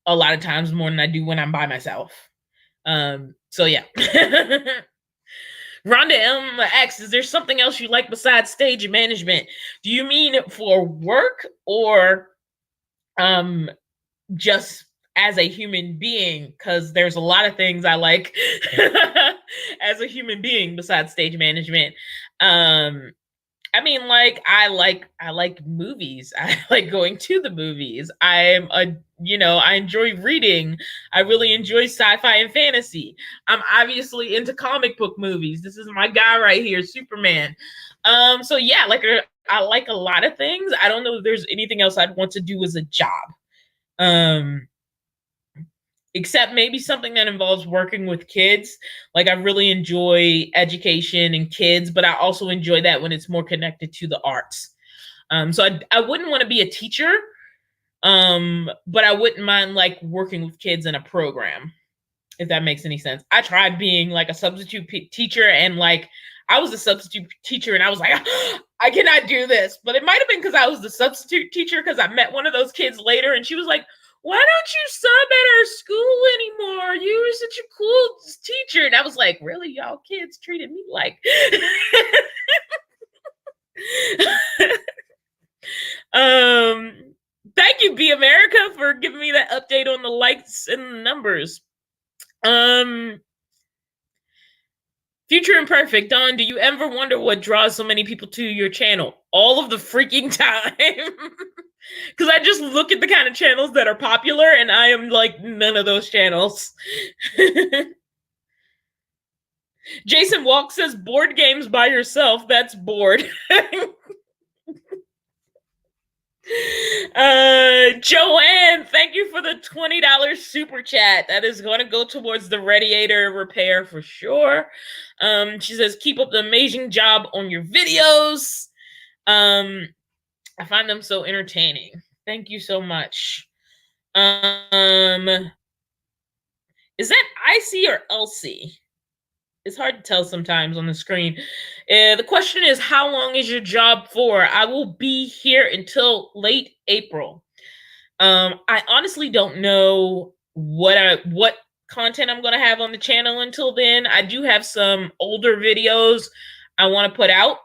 a lot of times more than I do when I'm by myself. So yeah. Rhonda M asks, is there something else you like besides stage management? Do you mean for work or just as a human being? Because there's a lot of things I like as a human being besides stage management. I mean, like, I like movies. I like going to the movies. I enjoy reading. I really enjoy sci-fi and fantasy. I'm obviously into comic book movies. This is my guy right here, Superman. So yeah, like I like a lot of things. I don't know if there's anything else I'd want to do as a job. Except maybe something that involves working with kids. Like I really enjoy education and kids, but I also enjoy that when it's more connected to the arts. So I wouldn't want to be a teacher, but I wouldn't mind like working with kids in a program, if that makes any sense. I tried being like a substitute teacher and like I was a substitute teacher and I was like, I cannot do this. But it might have been because I was the substitute teacher, because I met one of those kids later and she was like, why don't you sub at our school anymore? You were such a cool teacher. And I was like, really? Y'all kids treated me like. Thank you, Be America, for giving me that update on the likes and the numbers. Future Imperfect, Don, do you ever wonder what draws so many people to your channel? All of the freaking time. Because I just look at the kind of channels that are popular and I am like none of those channels. Jason Walk says board games by yourself. That's bored. Joanne, thank you for the $20 super chat. That is going to go towards the radiator repair for sure. She says, keep up the amazing job on your videos. I find them so entertaining. Thank you so much. Is that IC or LC? It's hard to tell sometimes on the screen. The question is, how long is your job for? I will be here until late April. I honestly don't know what content I'm going to have on the channel until then. I do have some older videos I want to put out.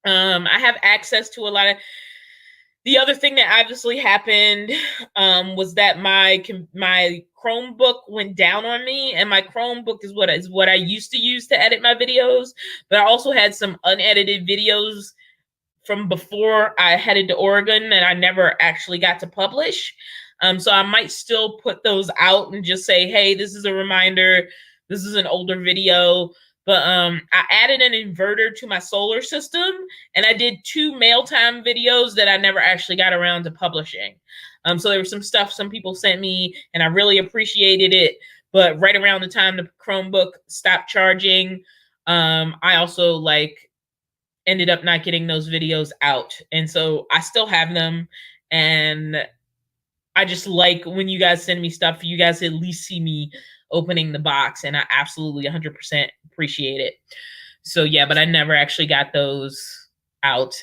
I have access to a lot of. The other thing that obviously happened was that my Chromebook went down on me, and my Chromebook is what I used to use to edit my videos. But I also had some unedited videos from before I headed to Oregon that I never actually got to publish. So I might still put those out and just say, hey, this is a reminder. This is an older video. But I added an inverter to my solar system, and I did 2 mail time videos that I never actually got around to publishing. So there was some stuff some people sent me, and I really appreciated it. But right around the time the Chromebook stopped charging, I also ended up not getting those videos out. And so I still have them. And I just like when you guys send me stuff, you guys at least see me opening the box, and I absolutely 100% appreciate it. So yeah, but I never actually got those out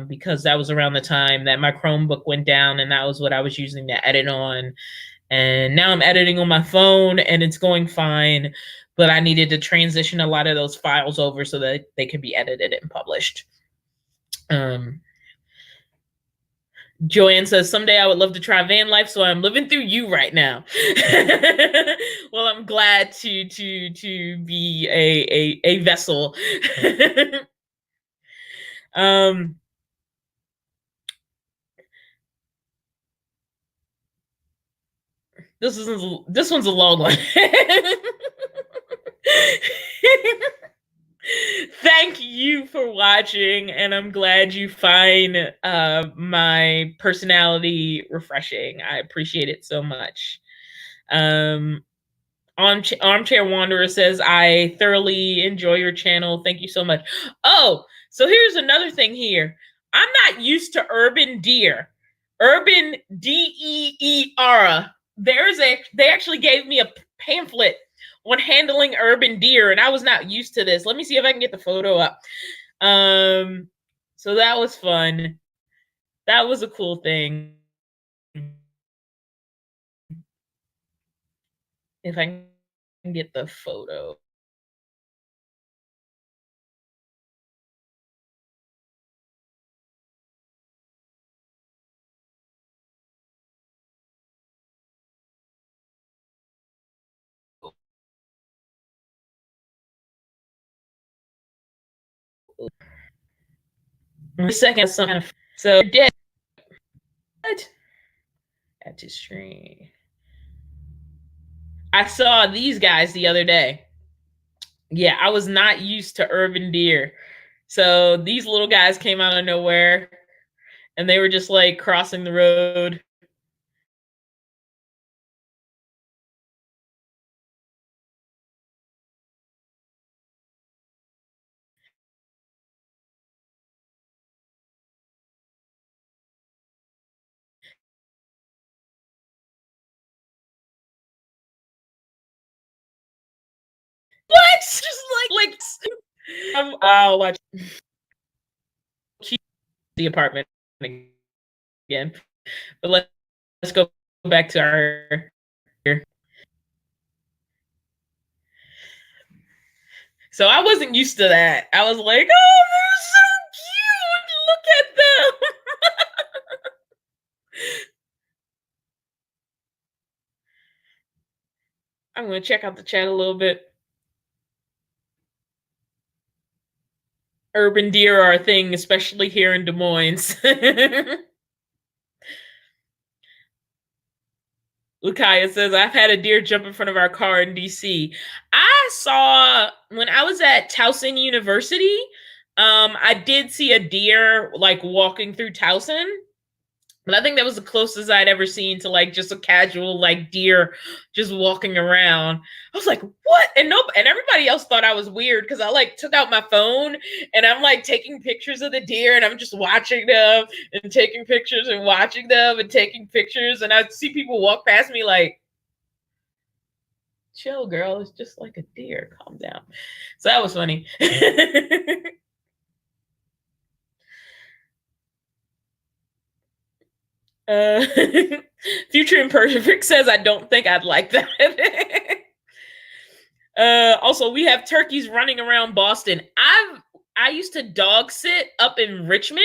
because that was around the time that my Chromebook went down, and that was what I was using to edit on. And now I'm editing on my phone, and it's going fine, but I needed to transition a lot of those files over so that they could be edited and published. Joanne says, someday I would love to try van life, so I'm living through you right now. Well, I'm glad to be a vessel. This one's a long one. Thank you for watching, and I'm glad you find my personality refreshing. I appreciate it so much. Armchair Wanderer says, I thoroughly enjoy your channel. Thank you so much. Oh, so here's another thing here. I'm not used to urban deer. Urban DEER. They actually gave me a pamphlet on handling urban deer, and I was not used to this. Let me see if I can get the photo up. So that was fun. That was a cool thing. If I can get the photo. Second, some kind of so dead. What? At the stream. I saw these guys the other day. Yeah, I was not used to urban deer. So these little guys came out of nowhere, and they were just like crossing the road. What? Just I'll watch the apartment again. But let's go back to our here. So I wasn't used to that. I was like, oh, they're so cute. Look at them. I'm going to check out the chat a little bit. Urban deer are a thing, especially here in Des Moines. Lukaya says, I've had a deer jump in front of our car in DC. I saw when I was at Towson University, I did see a deer like walking through Towson. But I think that was the closest I'd ever seen to like just a casual like deer just walking around. I was like, what? And everybody else thought I was weird because I like took out my phone and I'm like taking pictures of the deer and I'm just watching them and taking pictures and watching them and taking pictures. And I'd see people walk past me like, chill, girl. It's just like a deer. Calm down. So that was funny. Uh, Future Imperfect says, I don't think I'd like that. Also, we have turkeys running around Boston. I used to dog sit up in Richmond,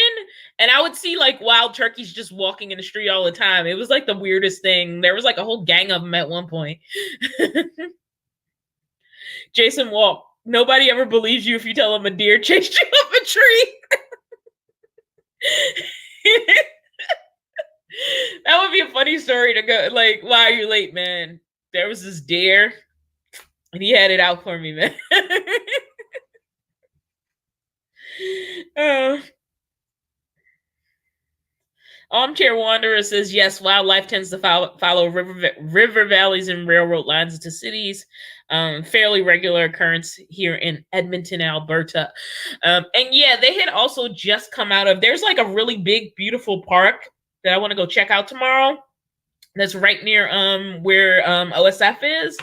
and I would see like wild turkeys just walking in the street all the time. It was like the weirdest thing. There was like a whole gang of them at one point. Jason Walk. Nobody ever believes you if you tell them a deer chased you up a tree. That would be a funny story to go like, why are you late, man? There was this deer and he had it out for me, man. uh, Armchair Wanderer says, yes, wildlife tends to follow river valleys and railroad lines into cities. Fairly regular occurrence here in Edmonton, Alberta. And yeah, they had also just come out of, there's like a really big, beautiful park that I want to go check out tomorrow. That's right near where OSF is.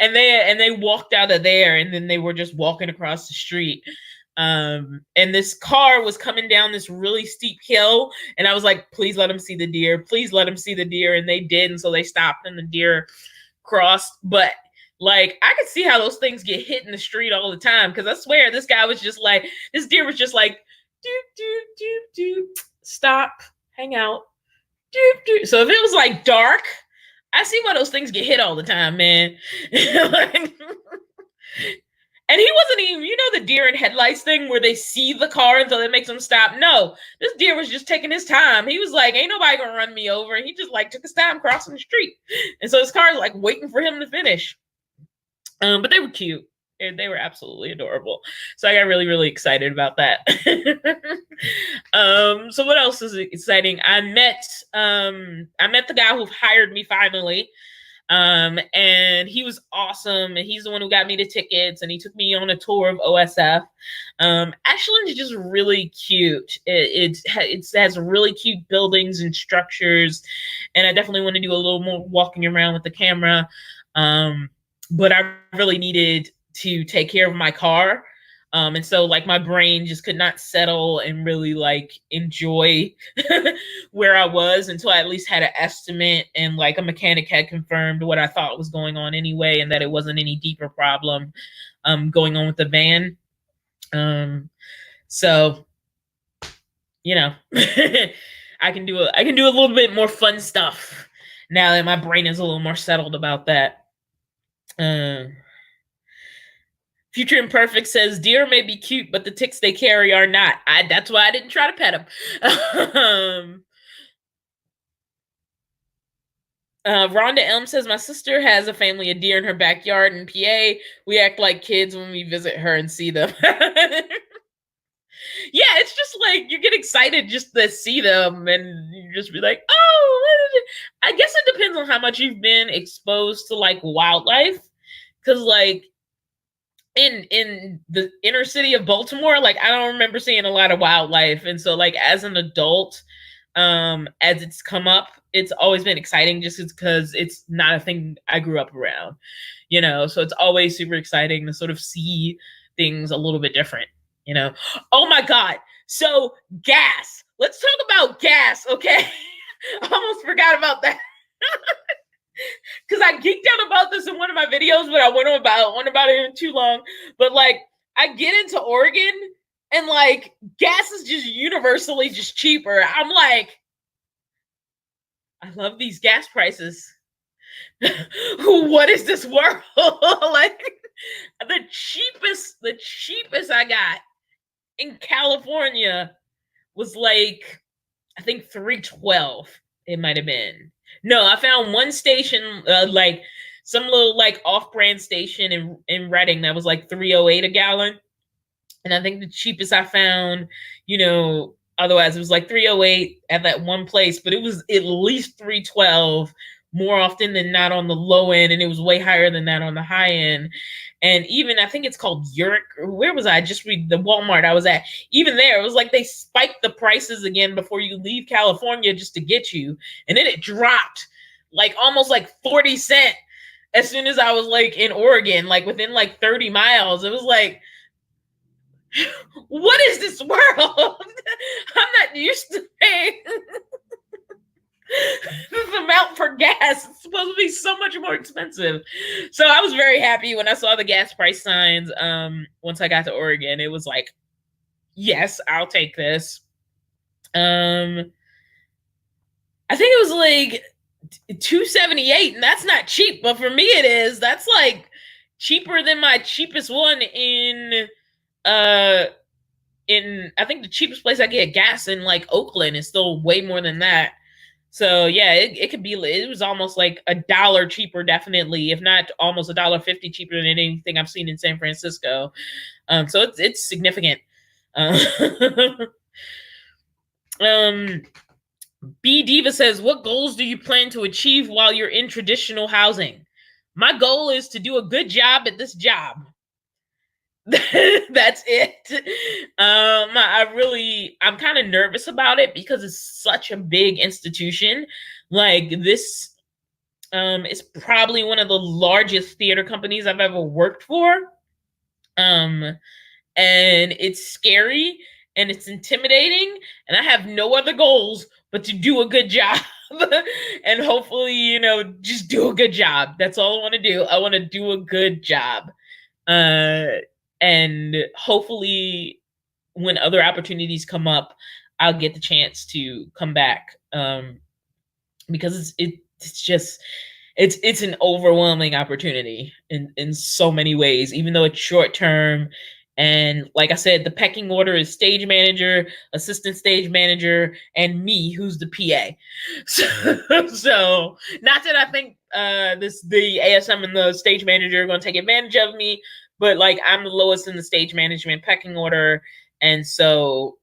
And they walked out of there and then they were just walking across the street. And this car was coming down this really steep hill, and I was like, please let them see the deer, please let them see the deer. And they did, and so they stopped and the deer crossed. But like, I could see how those things get hit in the street all the time, because I swear this guy was just like, this deer was just like, do, stop, hang out. So if it was like dark, I see why those things get hit all the time, man. Like, and he wasn't even, you know, the deer in headlights thing where they see the car until it makes them stop. No, this deer was just taking his time. He was like, ain't nobody gonna run me over. And he just like took his time crossing the street. And so his car is like waiting for him to finish. But they were cute. And they were absolutely adorable. So I got really, really excited about that. So what else is exciting? I met the guy who hired me finally. And he was awesome, and he's the one who got me the tickets, and he took me on a tour of OSF. Ashland is just really cute. It has really cute buildings and structures, and I definitely want to do a little more walking around with the camera. But I really needed to take care of my car. And so like my brain just could not settle and really like enjoy where I was until I at least had an estimate and like a mechanic had confirmed what I thought was going on anyway, and that it wasn't any deeper problem going on with the van. So you know, I can do a little bit more fun stuff now that my brain is a little more settled about that. Future Imperfect says, deer may be cute, but the ticks they carry are not. That's why I didn't try to pet them. Rhonda Elm says, my sister has a family of deer in her backyard in PA. We act like kids when we visit her and see them. Yeah, it's just like you get excited just to see them and you just be like, oh, I guess it depends on how much you've been exposed to like wildlife. Because like, in the inner city of Baltimore, like I don't remember seeing a lot of wildlife. And so like as an adult, as it's come up, it's always been exciting just because it's not a thing I grew up around, you know? So it's always super exciting to sort of see things a little bit different, you know? Oh my God. So gas, let's talk about gas. Okay. I almost forgot about that. Because I geeked out about this in one of my videos, but I went about it in too long. But like, I get into Oregon, and like, gas is just universally just cheaper. I'm like, I love these gas prices. What is this world? Like, the cheapest I got in California was like, I think $3.12. It might have been. No, I found one station, like some little like off-brand station in Reading that was like 308 a gallon. And I think the cheapest I found, otherwise it was like 308 at that one place, but it was at least 312 more often than not on the low end, and it was way higher than that on the high end. And even I think it's called Uric. Where was I? Just read the Walmart I was at. Even there, it was like they spiked the prices again before you leave California just to get you, and then it dropped like almost like 40 cents as soon as I was like in Oregon, like within like 30 miles. It was like, what is this world? I'm not used to paying this amount for gas. It's supposed to be so much more expensive. So I was very happy when I saw the gas price signs. Once I got to Oregon, it was like, yes, I'll take this. I think it was like 278, and that's not cheap, but for me it is. That's like cheaper than my cheapest one uh in I think the cheapest place I get gas in like Oakland is still way more than that. So yeah, it could be. It was almost like $1 cheaper, definitely, if not almost $1.50 cheaper than anything I've seen in San Francisco. So it's significant. Uh, um, B Diva says, "What goals do you plan to achieve while you're in traditional housing?" My goal is to do a good job at this job. That's it. I'm kind of nervous about it because it's such a big institution. Like this, is probably one of the largest theater companies I've ever worked for. Um, and it's scary and it's intimidating, and I have no other goals but to do a good job. And hopefully, just do a good job. That's all I want to do. I want to do a good job. Uh, and hopefully, when other opportunities come up, I'll get the chance to come back. Because it's just it's an overwhelming opportunity in so many ways, even though it's short term. And like I said, the pecking order is stage manager, assistant stage manager, and me, who's the PA. So not that I think the ASM and the stage manager are going to take advantage of me, but like I'm the lowest in the stage management pecking order, and so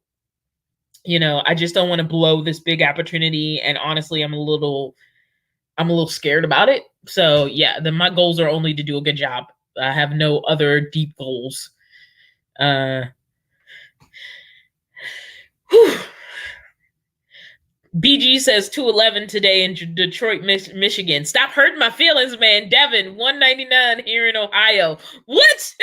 I just don't want to blow this big opportunity. And honestly, I'm a little scared about it. So yeah, then my goals are only to do a good job. I have no other deep goals. Uh, whew. BG says 211 today in Detroit, Michigan. Stop hurting my feelings, man. Devin, 199 here in Ohio. What?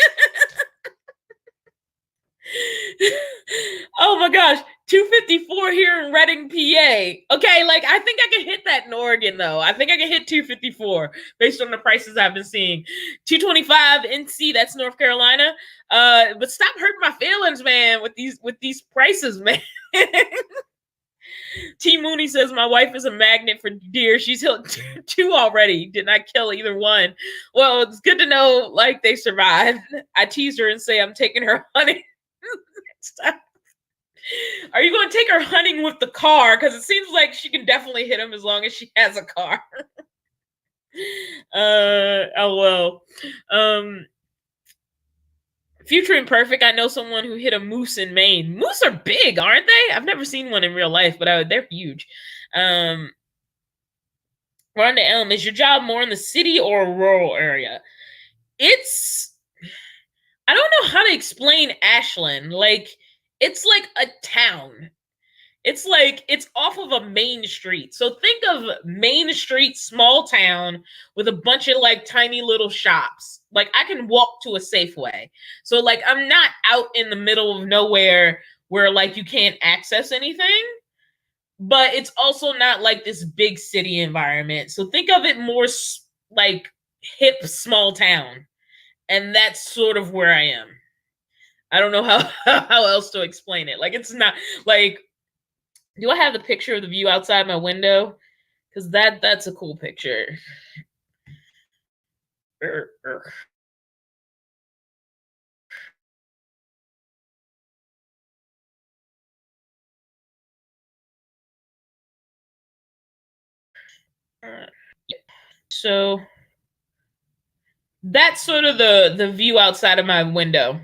Oh my gosh, 254 here in Reading, PA. Okay, like I think I can hit that in Oregon though. I think I can hit 254 based on the prices I've been seeing. 225 NC, that's North Carolina. But stop hurting my feelings, man, with these prices, man. T Mooney says my wife is a magnet for deer. She's killed two already. Did not kill either one. Well, it's good to know like they survived. I tease her and say I'm taking her hunting. Are you going to take her hunting with the car? Because it seems like she can definitely hit him as long as she has a car. LOL. Future Imperfect, I know someone who hit a moose in Maine. Moose are big, aren't they? I've never seen one in real life, but they're huge. Rhonda Elm, is your job more in the city or a rural area? I don't know how to explain Ashland. Like, it's like a town. It's like it's off of a main street. So think of Main Street, small town with a bunch of like tiny little shops. Like I can walk to a Safeway. So like I'm not out in the middle of nowhere where like you can't access anything, but it's also not like this big city environment. So think of it more like hip small town. And that's sort of where I am. I don't know how how else to explain it. Like it's not like, do I have the picture of the view outside my window? Because that's a cool picture. So that's sort of the view outside of my window.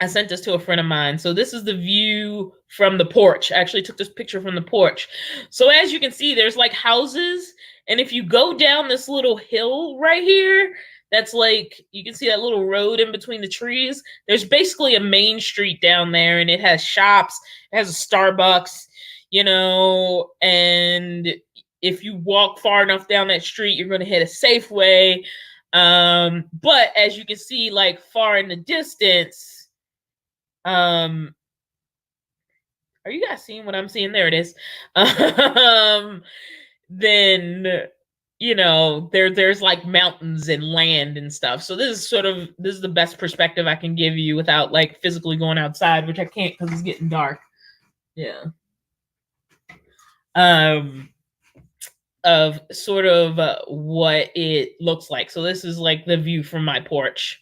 I sent this to a friend of mine. So this is the view from the porch. I actually took this picture from the porch. So as you can see, there's like houses. And if you go down this little hill right here, that's like, you can see that little road in between the trees. There's basically a main street down there, and it has shops. It has a Starbucks, and if you walk far enough down that street, you're going to hit a Safeway. But as you can see, like far in the distance, are you guys seeing what I'm seeing? There it is. Then there's like mountains and land and stuff. So this is the best perspective I can give you without like physically going outside, which I can't because it's getting dark. Yeah. Of sort of what it looks like. So this is like the view from my porch,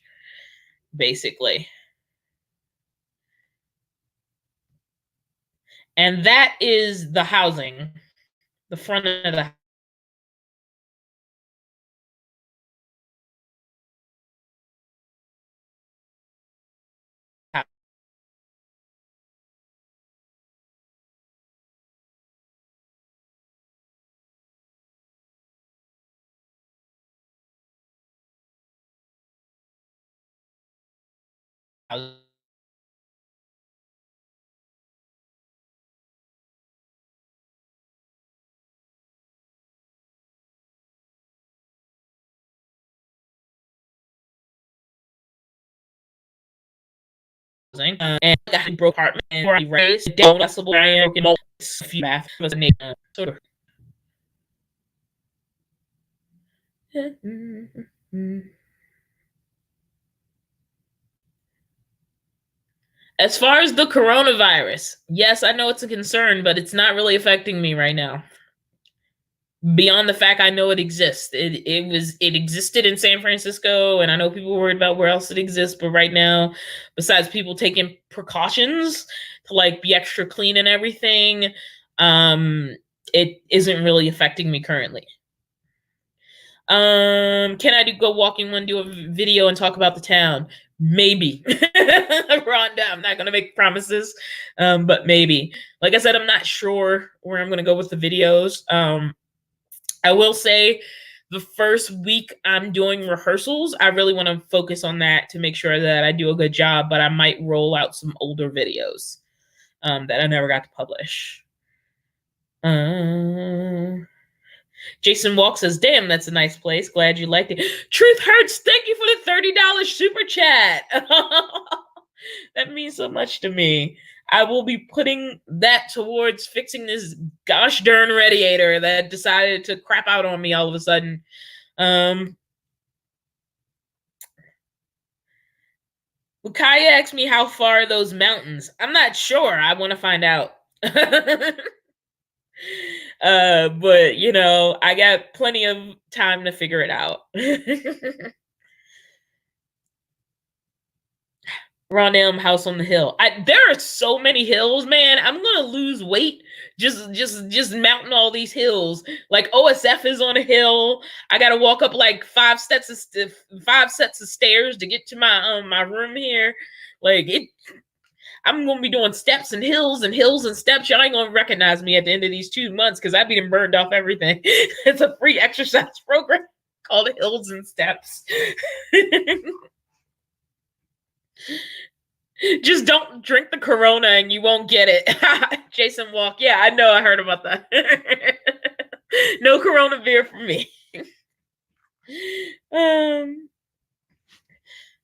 basically. And that is the housing, the front of the house. And I broke apartment where I raised down accessible broken math was a sort of. As far as the coronavirus, yes, I know it's a concern, but it's not really affecting me right now. Beyond the fact I know it exists. It existed in San Francisco, and I know people are worried about where else it exists, but right now, besides people taking precautions to like be extra clean and everything, it isn't really affecting me currently. Can I go walking one, do a video and talk about the town? Maybe. Rhonda, I'm not gonna make promises, but maybe. Like I said, I'm not sure where I'm gonna go with the videos. I will say the first week I'm doing rehearsals, I really want to focus on that to make sure that I do a good job, but I might roll out some older videos that I never got to publish. Jason Walk says, damn, that's a nice place. Glad you liked it. Truth Hurts, thank you for the $30 super chat. That means so much to me. I will be putting that towards fixing this gosh darn radiator that decided to crap out on me all of a sudden. Kaya asked me how far are those mountains. I'm not sure. I want to find out. But I got plenty of time to figure it out. Rondell House on the Hill. There are so many hills, man. I'm gonna lose weight just mounting all these hills. Like OSF is on a hill. I gotta walk up like five sets of stairs to get to my room here. Like it. I'm gonna be doing steps and hills and steps. Y'all ain't gonna recognize me at the end of these 2 months because I've been burned off everything. It's a free exercise program called Hills and Steps. Just don't drink the Corona and you won't get it. Jason Walk. Yeah, I know. I heard about that. No Corona beer for me.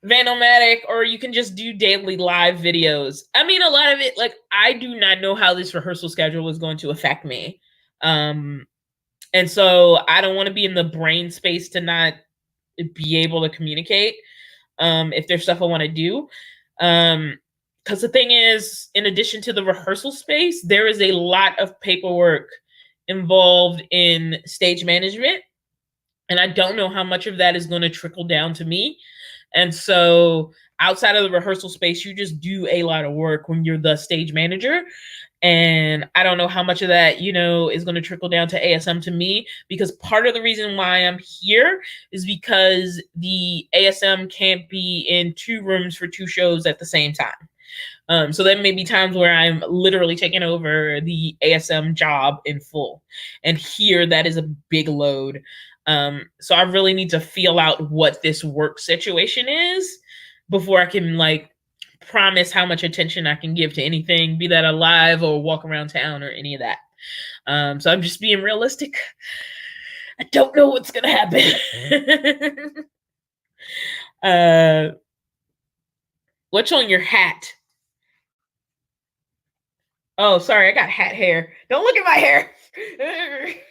Vanomatic, or you can just do daily live videos. I mean, a lot of it, like, I do not know how this rehearsal schedule is going to affect me. And so I don't want to be in the brain space to not be able to communicate if there's stuff I want to do. Because the thing is, in addition to the rehearsal space, there is a lot of paperwork involved in stage management. And I don't know how much of that is going to trickle down to me. And so outside of the rehearsal space, you just do a lot of work when you're the stage manager. And I don't know how much of that, is going to trickle down to ASM to me, because part of the reason why I'm here is because the ASM can't be in 2 rooms for 2 shows at the same time. So there may be times where I'm literally taking over the ASM job in full. And here, that is a big load. So I really need to feel out what this work situation is before I can promise how much attention I can give to anything, be that alive or walk around town or any of that. So I'm just being realistic. I don't know what's gonna happen. What's on your hat? Oh, sorry, I got hat hair. Don't look at my hair. I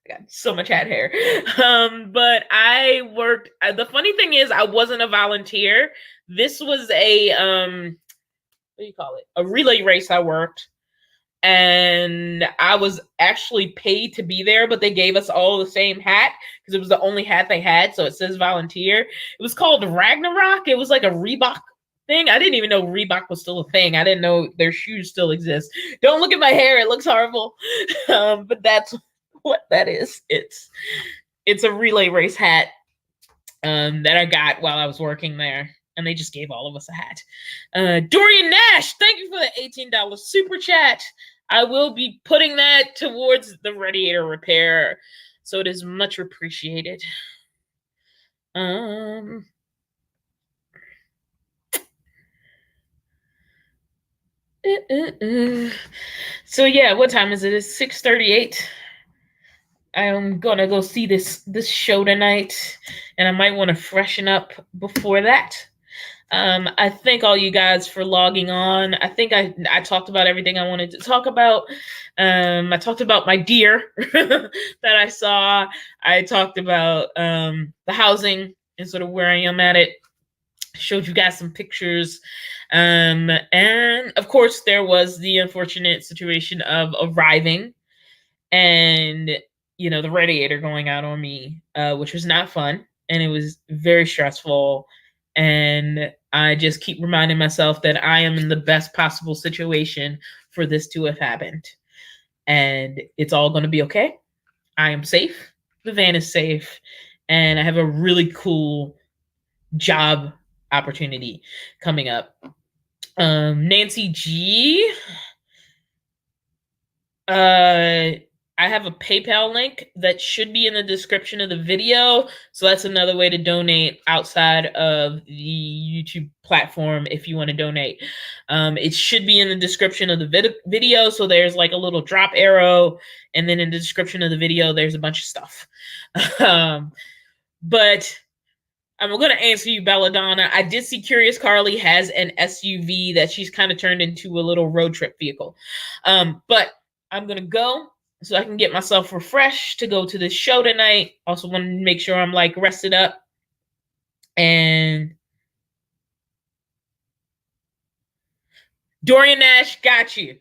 got so much hat hair. But I worked. The funny thing is, I wasn't a volunteer. This was a what do you call it? A relay race I worked, and I was actually paid to be there, but they gave us all the same hat because it was the only hat they had. So it says volunteer. It was called Ragnarok. It was like a Reebok thing. I didn't even know Reebok was still a thing. I didn't know their shoes still exist. Don't look at my hair. It looks horrible. But that's what that is. It's a relay race hat that I got while I was working there. And they just gave all of us a hat. Dorian Nash, thank you for the $18 super chat. I will be putting that towards the radiator repair, so it is much appreciated. So yeah, what time is it? It's 6:38. I'm gonna go see this show tonight, and I might want to freshen up before that. I thank all you guys for logging on. I think I talked about everything I wanted to talk about. I talked about my deer that I saw. I talked about the housing and sort of where I am at it. Showed you guys some pictures. And of course, there was the unfortunate situation of arriving and, the radiator going out on me, which was not fun. And it was very stressful. And I just keep reminding myself that I am in the best possible situation for this to have happened. And it's all going to be okay. I am safe. The van is safe. And I have a really cool job opportunity coming up. Nancy G. I have a PayPal link that should be in the description of the video. So that's another way to donate outside of the YouTube platform if you want to donate. It should be in the description of the video. So there's like a little drop arrow. And then in the description of the video, there's a bunch of stuff. But I'm going to answer you, Belladonna. I did see Curious Carly has an SUV that she's kind of turned into a little road trip vehicle. But I'm going to go so I can get myself refreshed to go to this show tonight. Also want to make sure I'm rested up. And Dorian Nash, got you.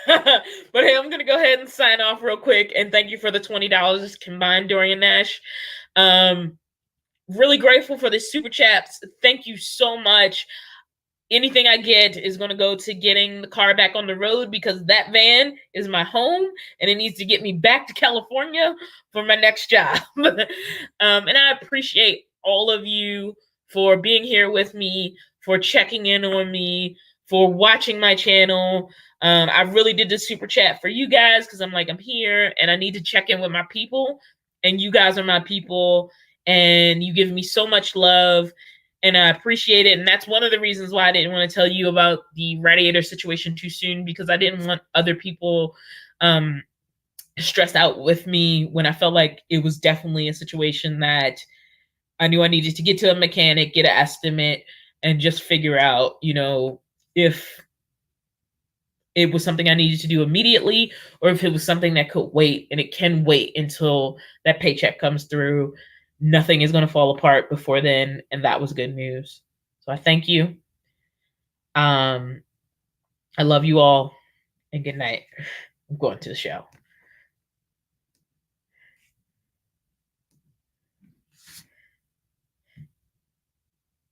But hey, I'm going to go ahead and sign off real quick. And thank you for the $20 combined, Dorian Nash. Really grateful for the super chats. Thank you so much. Anything I get is going to go to getting the car back on the road, because that van is my home and it needs to get me back to California for my next job. And I appreciate all of you for being here with me, for checking in on me, for watching my channel. I really did the super chat for you guys because I'm here and I need to check in with my people, and you guys are my people, and you give me so much love. And I appreciate it. And that's one of the reasons why I didn't want to tell you about the radiator situation too soon, because I didn't want other people stressed out with me when I felt like it was definitely a situation that I knew I needed to get to a mechanic, get an estimate, and just figure out, if it was something I needed to do immediately or if it was something that could wait. And it can wait until that paycheck comes through. Nothing is going to fall apart before then, and that was good news. So I thank you. I love you all, and good night. I'm going to the show.